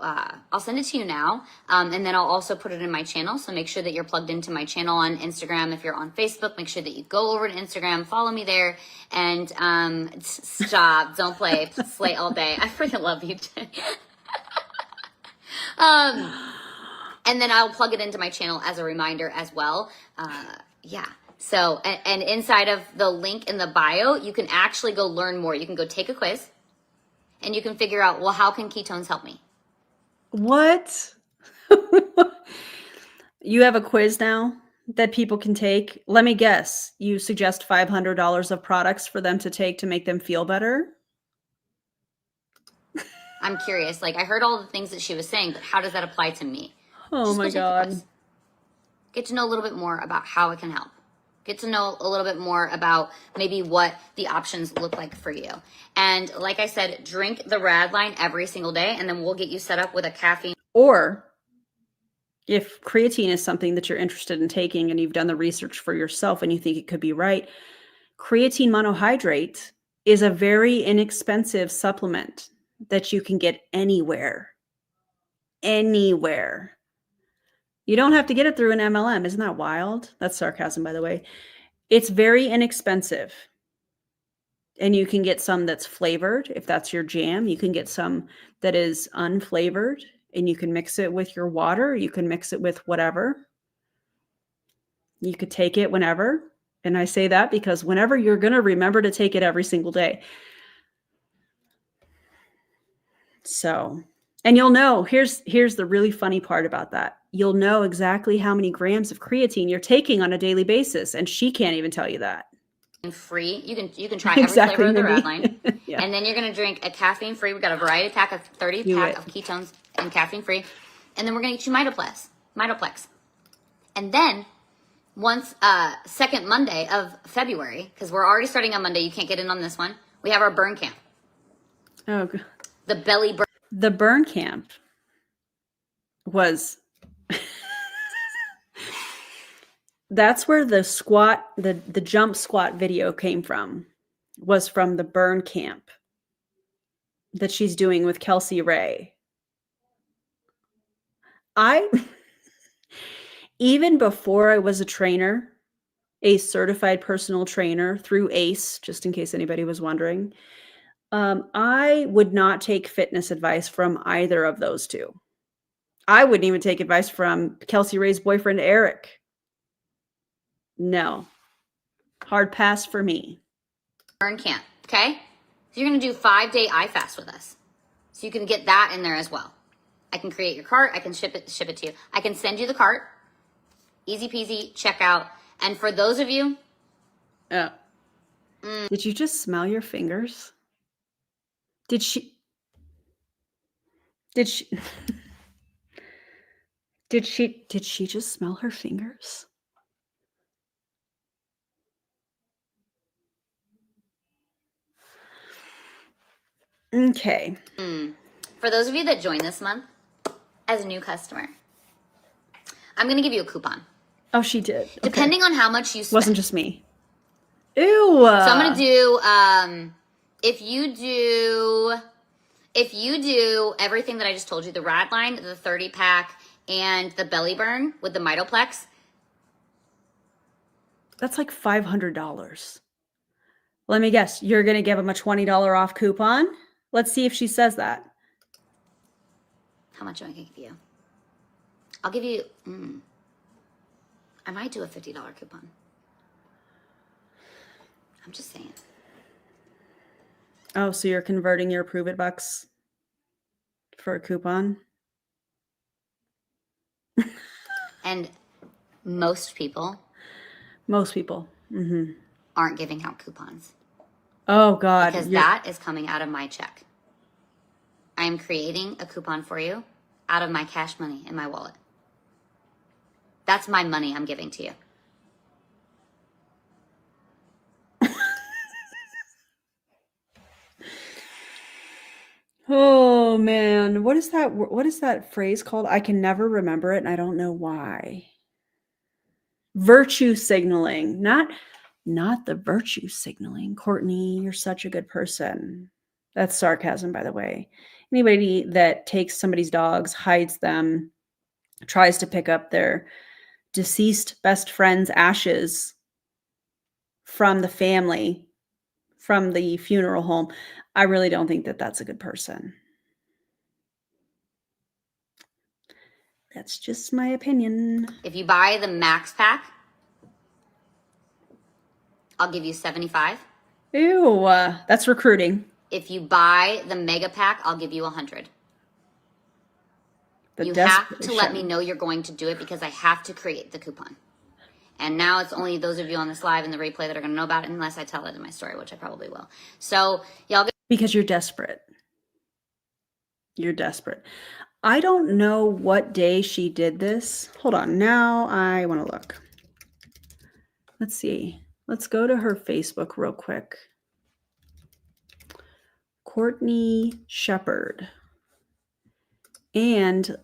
S2: I'll send it to you now, and then I'll also put it in my channel. So make sure that you're plugged into my channel on Instagram. If you're on Facebook, make sure that you go over to Instagram, follow me there, and stop, don't play, slay all day. I freaking love you. And then I'll plug it into my channel as a reminder as well. Yeah. So, and inside of the link in the bio, you can actually go learn more. You can go take a quiz, and you can figure out, well, how can ketones help me?
S1: What? You have a quiz now that people can take? Let me guess. You suggest $500 of products for them to take to make them feel better?
S2: I'm curious. Like, I heard all the things that she was saying, but how does that apply to me?
S1: Oh
S2: Just
S1: my
S2: go take the
S1: God.
S2: quiz. Get to know a little bit more about how it can help. Get to know a little bit more about maybe what the options look like for you. And like I said, drink the Radline every single day, and then we'll get you set up with a caffeine.
S1: Or if creatine is something that you're interested in taking and you've done the research for yourself and you think it could be right, creatine monohydrate is a very inexpensive supplement that you can get anywhere. Anywhere. You don't have to get it through an MLM. Isn't that wild? That's sarcasm, by the way. It's very inexpensive. And you can get some that's flavored if that's your jam. You can get some that is unflavored, and you can mix it with your water. You can mix it with whatever. You could take it whenever. And I say that because whenever you're going to remember to take it every single day. So, and you'll know, here's the really funny part about that. You'll know exactly how many grams of creatine you're taking on a daily basis. And she can't even tell you that.
S2: Free. You can try every
S1: Exactly,
S2: flavor of the
S1: Mindy.
S2: Radline.
S1: Yeah.
S2: And then you're going to drink a caffeine free. We've got a variety pack of 30
S1: Do
S2: pack
S1: it.
S2: of ketones and caffeine free. And then we're going to get you Mitoplex. And then once second Monday of February, because we're already starting on Monday, you can't get in on this one. We have our burn camp.
S1: Oh, God.
S2: The belly burn.
S1: The burn camp was that's where the squat, the jump squat video came from, was from the burn camp that she's doing with Kelsey Ray. Even before I was a trainer, a certified personal trainer through ACE, just in case anybody was wondering, I would not take fitness advice from either of those two. I wouldn't even take advice from Kelsey Ray's boyfriend, Eric. No. Hard pass for me.
S2: Burn camp, okay? So you're going to do 5-day iFast with us. So you can get that in there as well. I can create your cart. I can ship it to you. I can send you the cart. Easy peasy, checkout. And for those of you...
S1: Did you just smell your fingers? Did she just smell her fingers? Okay.
S2: For those of you that join this month as a new customer, I'm going to give you a coupon.
S1: Oh, she did. Okay.
S2: Depending on how much you spend.
S1: Wasn't just me. Ew.
S2: So I'm going to do, if you do If you do everything that I just told you, the rad line, the 30 pack, and the belly burn with the mitoplex,
S1: That's like $500. Let me guess. You're going to give him a $20 off coupon? Let's see if she says that.
S2: how much am I going to give you? I'll give you, I might do a $50 coupon. I'm just saying.
S1: Oh, so you're converting your Prove It bucks for a coupon?
S2: And most people
S1: Most people. Mm-hmm.
S2: aren't giving out coupons.
S1: Oh, God.
S2: Because that is coming out of my check. I am creating a coupon for you out of my cash money in my wallet. That's my money I'm giving to you.
S1: Oh, man. What is that phrase called? I can never remember it, and I don't know why. Virtue signaling. Not the virtue signaling. Courtney, you're such a good person. That's sarcasm, by the way. Anybody that takes somebody's dogs, hides them, tries to pick up their deceased best friend's ashes from the family, from the funeral home, I really don't think that that's a good person. That's just my opinion.
S2: If you buy the max pack, I'll give you 75.
S1: Ew, that's recruiting.
S2: If you buy the mega pack, I'll give you 100.
S1: The
S2: You have to
S1: desperation.
S2: let me know you're going to do it because I have to create the coupon. And now it's only those of you on this live and the replay that are going to know about it unless I tell it in my story, which I probably will. So y'all get.
S1: Because you're desperate. You're desperate. I don't know what day she did this. Hold on. Now I want to look. Let's see. Let's go to her Facebook real quick. Courtney Shepard. And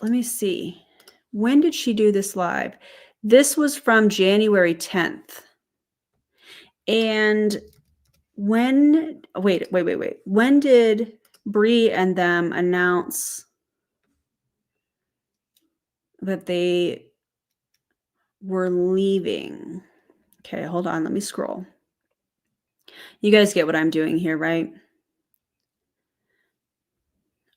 S1: let me see. When did she do this live? This was from January 10th. And wait. When did Bree and them announce that they were leaving? Okay, hold on. Let me scroll. You guys get what I'm doing here, right?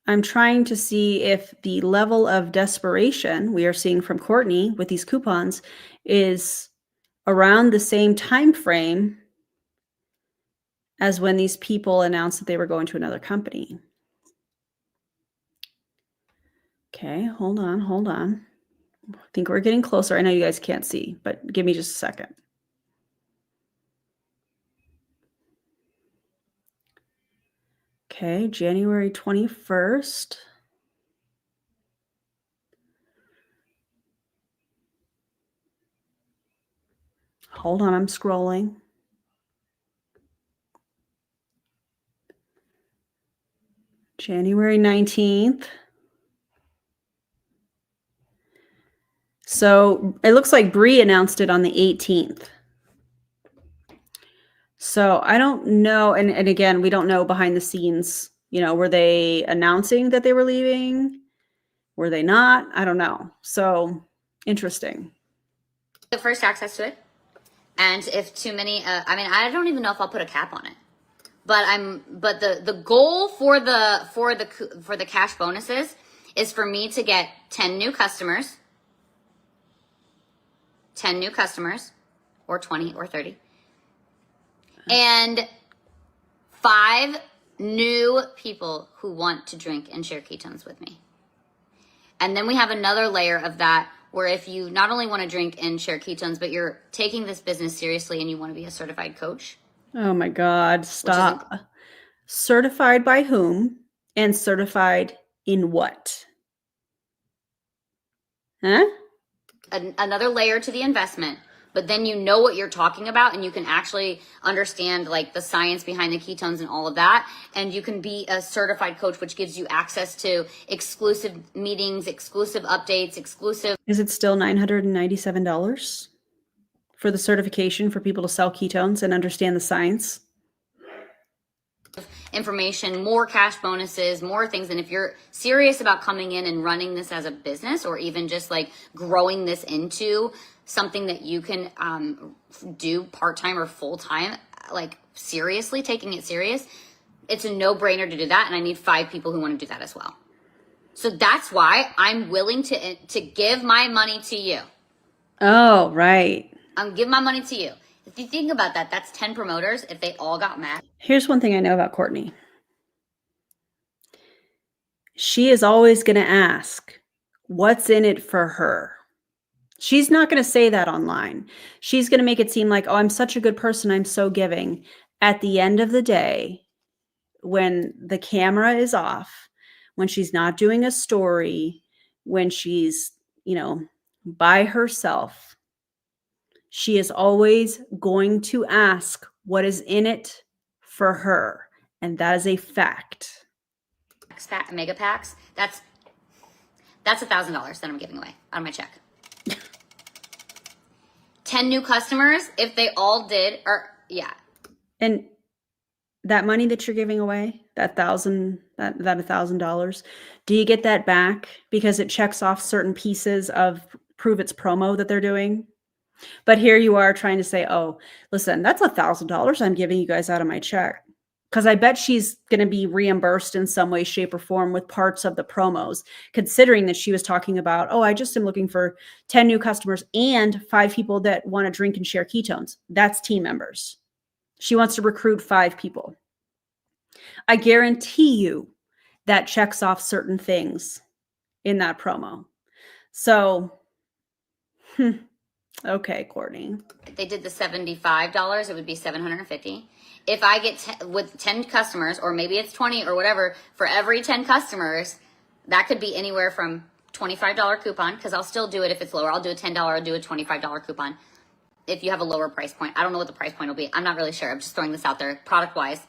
S1: I'm trying to see if the level of desperation we are seeing from Courtney with these coupons is around the same time frame as when these people announced that they were going to another company. Okay, hold on. I think we're getting closer. I know you guys can't see, but give me just a second. Okay, January 21st. Hold on, I'm scrolling. January 19th. So it looks like Bree announced it on the 18th. So I don't know. And again, we don't know behind the scenes, were they announcing that they were leaving? Were they not? I don't know. So interesting.
S2: The first access to it. And if too many, I don't even know if I'll put a cap on it. But the goal for the cash bonuses is for me to get 10 new customers, or 20 or 30, and 5 new people who want to drink and share ketones with me. And then we have another layer of that where if you not only want to drink and share ketones, but you're taking this business seriously and you want to be a certified coach.
S1: Oh my God, stop. Certified by whom and certified in what? Huh?
S2: Another layer to the investment, but then you know what you're talking about and you can actually understand like the science behind the ketones and all of that. And you can be a certified coach, which gives you access to exclusive meetings, exclusive updates, exclusive.
S1: Is it still $997 for the certification for people to sell ketones and understand the science?
S2: information, more cash bonuses, more things. And if you're serious about coming in and running this as a business, or even just like growing this into something that you can do part-time or full-time, like seriously taking it serious, it's a no-brainer to do that. And I need 5 people who want to do that as well. So that's why I'm willing to give my money to you.
S1: Oh, right.
S2: I'm giving my money to you. If you think about that, that's 10 promoters if they all got mad.
S1: Here's one thing I know about Courtney. She is always going to ask, what's in it for her? She's not going to say that online. She's going to make it seem like, oh, I'm such a good person, I'm so giving. At the end of the day, when the camera is off, when she's not doing a story, when she's, by herself, she is always going to ask what is in it for her. And that is a fact.
S2: Mega packs, that's $1,000 that I'm giving away out of my check. 10 new customers, if they all did, or yeah.
S1: And that money that you're giving away, that $1,000, do you get that back because it checks off certain pieces of Prove It's promo that they're doing? But here you are trying to say, oh, listen, that's $1,000 I'm giving you guys out of my check. Because I bet she's going to be reimbursed in some way, shape, or form with parts of the promos, considering that she was talking about, oh, I just am looking for 10 new customers and 5 people that want to drink and share ketones. That's team members. She wants to recruit 5 people. I guarantee you that checks off certain things in that promo. So, okay, Courtney.
S2: If they did the $75, it would be $750. If I get with 10 customers, or maybe it's 20 or whatever, for every 10 customers, that could be anywhere from $25 coupon, because I'll still do it if it's lower. I'll do a $10, I'll do a $25 coupon. If you have a lower price point, I don't know what the price point will be. I'm not really sure. I'm just throwing this out there product wise.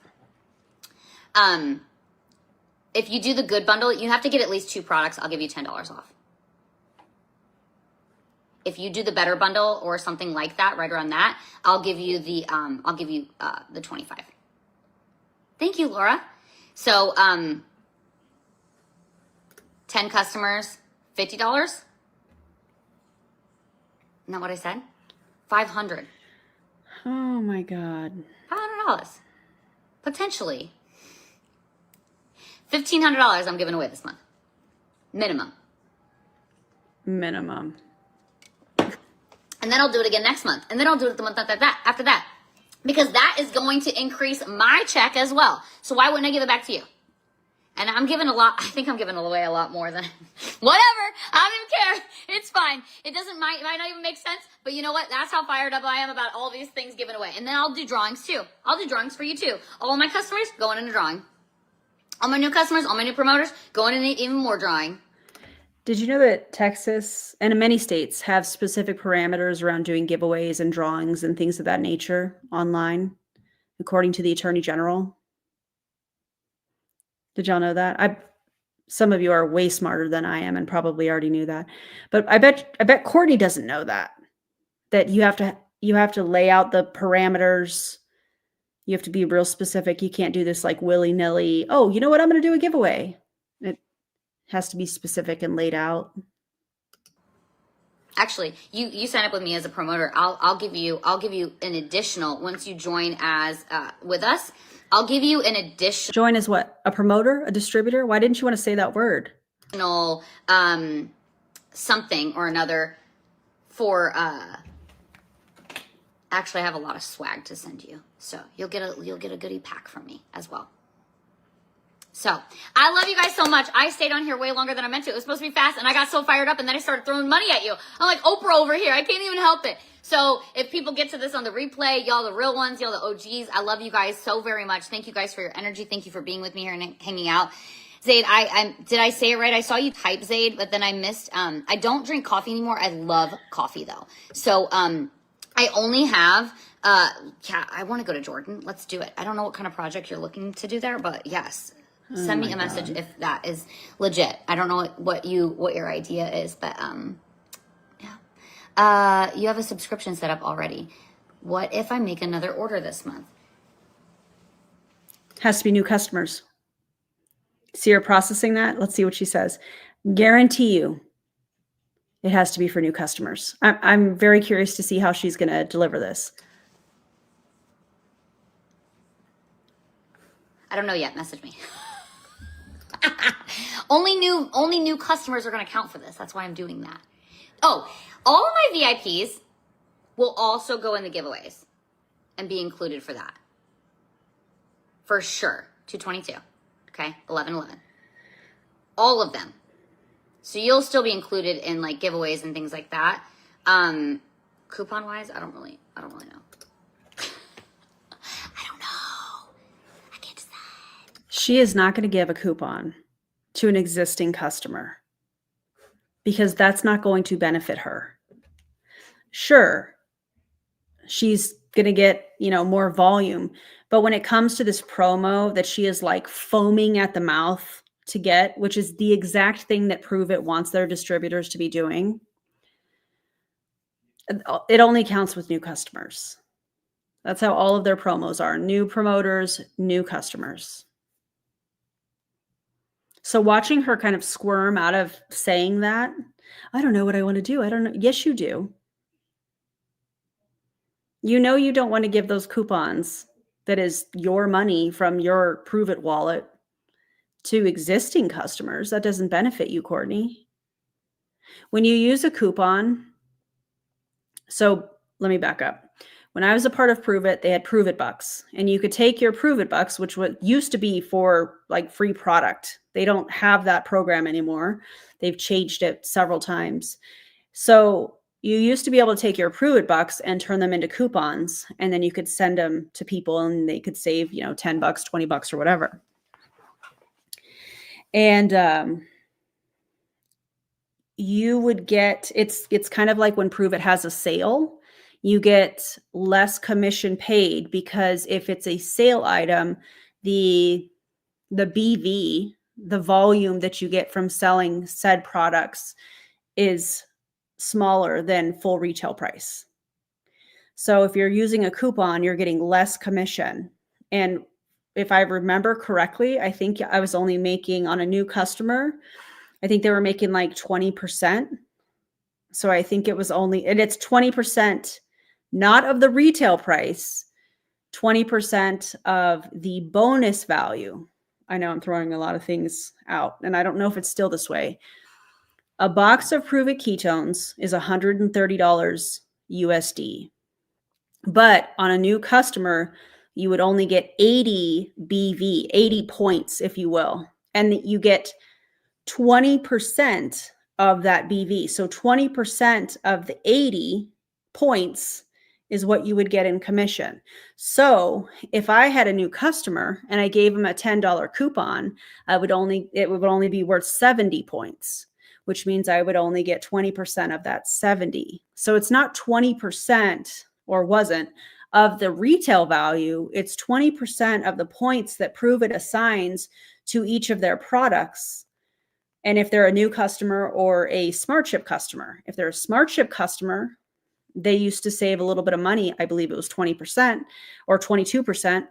S2: If you do the good bundle, you have to get at least 2 products. I'll give you $10 off. If you do the better bundle or something like that, right around that, I'll give you the 25. Thank you, Laura. So 10 customers, $50. Isn't that what I said? $500.
S1: Oh my God.
S2: $500. Potentially. $1,500 I'm giving away this month. Minimum. And then I'll do it again next month. And then I'll do it the month after that. Because that is going to increase my check as well. So why wouldn't I give it back to you? And I'm giving a lot. I think I'm giving away a lot more than whatever. I don't even care. It's fine. It might not even make sense. But you know what? That's how fired up I am about all these things given away. And then I'll do drawings too. I'll do drawings for you too. All my customers going in a drawing. All my new customers, all my new promoters going in even more drawing.
S1: Did you know that Texas and many states have specific parameters around doing giveaways and drawings and things of that nature online, according to the Attorney General? Did y'all know that? Some of you are way smarter than I am and probably already knew that. But I bet Courtney doesn't know that you have to lay out the parameters. You have to be real specific. You can't do this like willy-nilly. Oh, you know what? I'm going to do a giveaway. It has to be specific and laid out.
S2: Actually, you sign up with me as a promoter. I'll give you an additional, once you join as with us, I'll give you an additional.
S1: Join as what? A promoter? A distributor? Why didn't you want to say that word?
S2: Something or another for actually I have a lot of swag to send you. So you'll get a goodie pack from me as well. So I love you guys so much. I stayed on here way longer than I meant to. It was supposed to be fast and I got so fired up and then I started throwing money at you. I'm like Oprah over here. I can't even help it. So if people get to this on the replay, y'all the real ones, y'all the OGs, I love you guys so very much. Thank you guys for your energy. Thank you for being with me here and hanging out. Zaid, did I say it right? I saw you type Zaid, but then I missed. I don't drink coffee anymore. I love coffee though. So I only have, I want to go to Jordan. Let's do it. I don't know what kind of project you're looking to do there, but yes. Send me a message if that is legit. I don't know what your idea is, but yeah. You have a subscription set up already. What if I make another order this month?
S1: Has to be new customers. See her processing that? Let's see what she says. Guarantee you it has to be for new customers. I'm very curious to see how she's going to deliver this.
S2: I don't know yet. Message me. Only new customers are going to count for this. That's why I'm doing that. Oh, all of my VIPs will also go in the giveaways and be included for that. For sure. 222. Okay. 1111. All of them. So you'll still be included in like giveaways and things like that. Coupon wise, I don't really know. I don't know. I can't decide.
S1: She is not going to give a coupon to an existing customer because that's not going to benefit her. Sure, she's going to get, more volume, but when it comes to this promo that she is like foaming at the mouth to get, which is the exact thing that Prove It wants their distributors to be doing, it only counts with new customers. That's how all of their promos are. New promoters, new customers. So watching her kind of squirm out of saying that, I don't know what I want to do. I don't know. Yes, you do. You don't want to give those coupons that is your money from your Prove It wallet to existing customers. That doesn't benefit you, Courtney. When you use a coupon, so let me back up. When I was a part of Prove It, they had Prove It bucks, and you could take your Prove It bucks, which used to be for like free product. They don't have that program anymore. They've changed it several times. So you used to be able to take your Prove It bucks and turn them into coupons, and then you could send them to people and they could save, $10, $20 or whatever. And you would get, it's kind of like when Prove It has a sale, you get less commission paid because if it's a sale item, the BV, the volume that you get from selling said products is smaller than full retail price. So if you're using a coupon, you're getting less commission. And if I remember correctly, I think I was only making on a new customer, I think they were making like 20%. So I think it was only, and it's 20%, not of the retail price, 20% of the bonus value. I know I'm throwing a lot of things out, and I don't know if it's still this way. A box of Prove It ketones is $130 USD. But on a new customer, you would only get 80 BV, 80 points, if you will. And you get 20% of that BV. So 20% of the 80 points is what you would get in commission. So if I had a new customer and I gave them a $10 coupon, it would only be worth 70 points, which means I would only get 20% of that 70. So it's not 20%, or wasn't, of the retail value. It's 20% of the points that Prove It assigns to each of their products. And if they're a new customer or a Smart Ship customer, if they're a Smart Ship customer, they used to save a little bit of money. I believe it was 20% or 22%.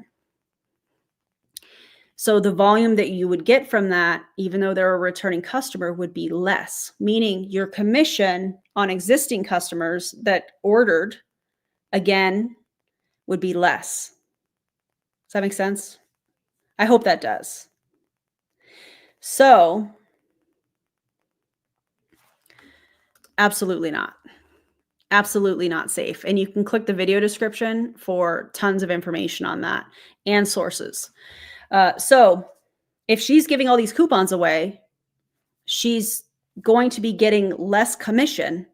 S1: So the volume that you would get from that, even though they're a returning customer, would be less, meaning your commission on existing customers that ordered again would be less. Does that make sense? I hope that does. So absolutely not. Absolutely not safe. And you can click the video description for tons of information on that and sources. So if she's giving all these coupons away, she's going to be getting less commission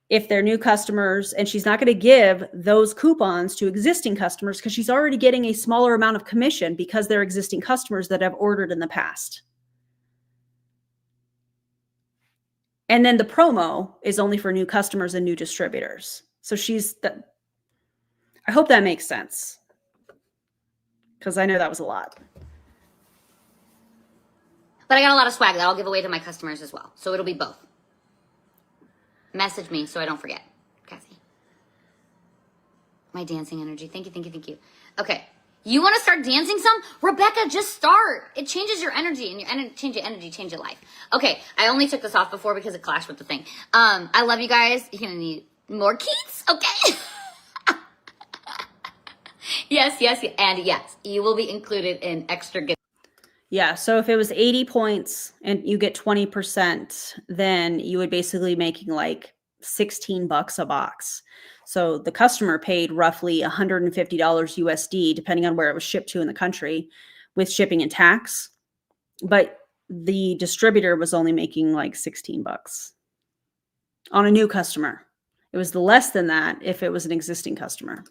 S1: if they're new customers, and she's not going to give those coupons to existing customers because she's already getting a smaller amount of commission because they're existing customers that have ordered in the past. And then the promo is only for new customers and new distributors. So I hope that makes sense, because I know that was a lot.
S2: But I got a lot of swag that I'll give away to my customers as well. So it'll be both. Message me so I don't forget, Cassie. My dancing energy. Thank you, thank you, thank you. Okay. You want to start dancing some? Rebecca, just start. It changes your energy, and change your energy, change your life. Okay, I only took this off before because it clashed with the thing. I love you guys. You're gonna need more Keats, okay? Yes, and yes, you will be included in extra gift.
S1: Yeah, so if it was 80 points and you get 20%, then you would basically making like $16 a box. So the customer paid roughly $150 USD, depending on where it was shipped to in the country, with shipping and tax. But the distributor was only making like $16 on a new customer. It was less than that if it was an existing customer.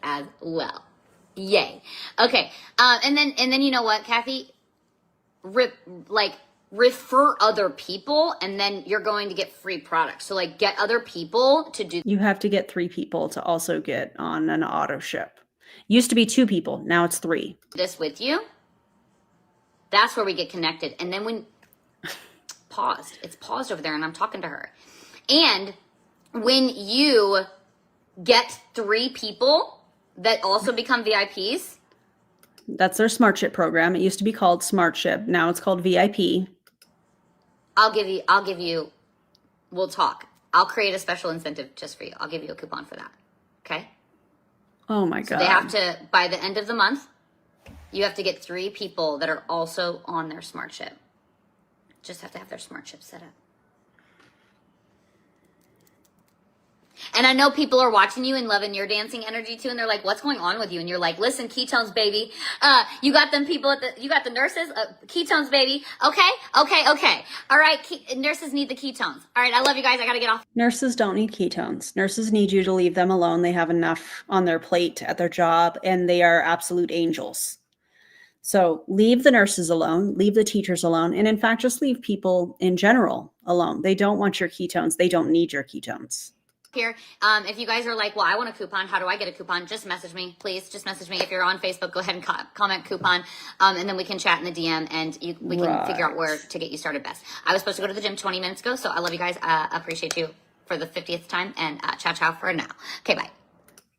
S2: As well. Yay. Okay. And then you know what, Kathy? Refer other people, and then you're going to get free products. So like get other people to do.
S1: You have to get 3 people to also get on an auto ship. Used to be 2 people. Now it's 3.
S2: This with you. That's where we get connected. And then when it's paused over there and I'm talking to her. And when you get 3 people that also become VIPs.
S1: That's their Smart Ship program. It used to be called Smart Ship. Now it's called VIP.
S2: I'll give you, we'll talk. I'll create a special incentive just for you. I'll give you a coupon for that. Okay?
S1: Oh my God.
S2: So they have to, by the end of the month, you have to get 3 people that are also on their Smart Ship. Just have to have their Smart Ship set up. And I know people are watching you and loving your dancing energy too, and they're like, "What's going on with you?" And you're like, "Listen, ketones, baby. You got them people you got the nurses. Ketones, baby. Okay. All right, nurses need the ketones. All right, I love you guys. I gotta get off."
S1: Nurses don't need ketones. Nurses need you to leave them alone. They have enough on their plate at their job, and they are absolute angels. So leave the nurses alone, leave the teachers alone, and in fact, just leave people in general alone. They don't want your ketones. They don't need your ketones.
S2: Here, if you guys are like, "Well, I want a coupon. How do I get a coupon?" Just message me, please. Just message me. If you're on Facebook, go ahead and comment coupon, and then we can chat in the DM, and we can figure out where to get you started best. I was supposed to go to the gym 20 minutes ago, so I love you guys. Appreciate you for the 50th time, and ciao for now. Okay, bye.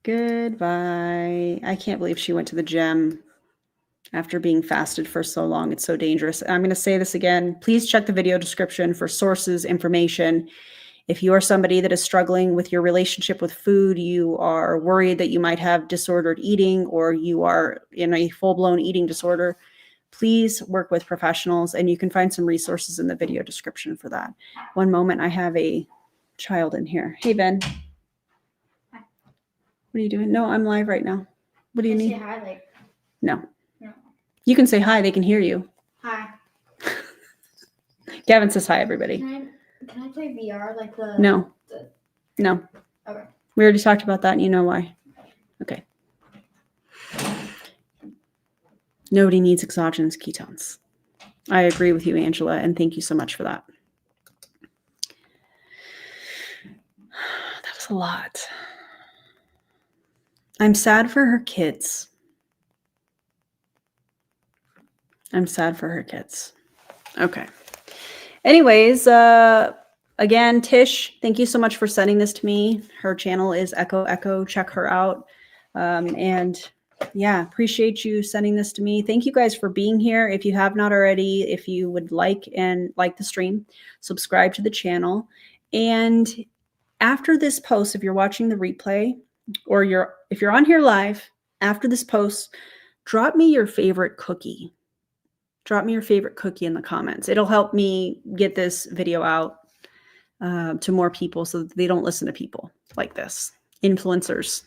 S1: Goodbye. I can't believe she went to the gym after being fasted for so long. It's so dangerous. I'm going to say this again. Please check the video description for sources, information. If you are somebody that is struggling with your relationship with food, you are worried that you might have disordered eating, or you are in a full-blown eating disorder, please work with professionals, and you can find some resources in the video description for that. One moment, I have a child in here. Hey, Ben.
S3: Hi.
S1: What are you doing? No, I'm live right now. What do you need?
S3: Say hi, like,
S1: No.
S3: no.
S1: You can say hi. They can hear you.
S3: Hi.
S1: Gavin says hi, everybody.
S3: Can I play VR like the?
S1: No. No.
S3: Okay.
S1: We already talked about that, and you know why. Okay. Nobody needs exogenous ketones. I agree with you, Angela, and thank you so much for that. That was a lot. I'm sad for her kids. I'm sad for her kids. Okay. Anyways, again, Tish, thank you so much for sending this to me. Her channel is Echo Echo. Check her out. And yeah, appreciate you sending this to me. Thank you guys for being here. If you have not already, if you would like the stream, subscribe to the channel. And after this post, if you're watching the replay, or if you're on here live, after this post, drop me your favorite cookie. Drop me your favorite cookie in the comments. It'll help me get this video out to more people so that they don't listen to people like this, influencers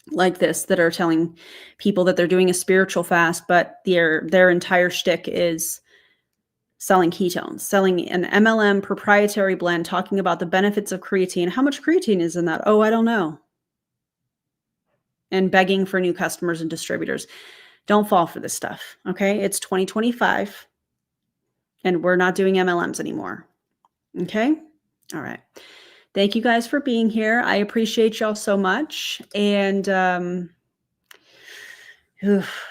S1: like this that are telling people that they're doing a spiritual fast, but their entire shtick is selling ketones, selling an MLM proprietary blend, talking about the benefits of creatine. How much creatine is in that? Oh, I don't know. And begging for new customers and distributors. Don't fall for this stuff, okay? It's 2025, and we're not doing MLMs anymore, okay? All right. Thank you guys for being here. I appreciate y'all so much. And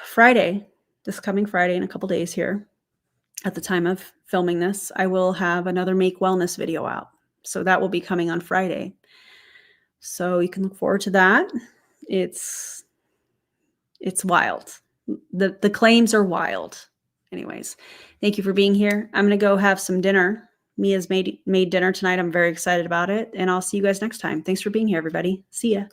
S1: Friday, this coming Friday in a couple days here, at the time of filming this, I will have another Make Wellness video out. So that will be coming on Friday. So you can look forward to that. It's It's wild. The claims are wild. Anyways, thank you for being here. I'm going to go have some dinner. Mia's made dinner tonight. I'm very excited about it. And I'll see you guys next time. Thanks for being here, everybody. See ya.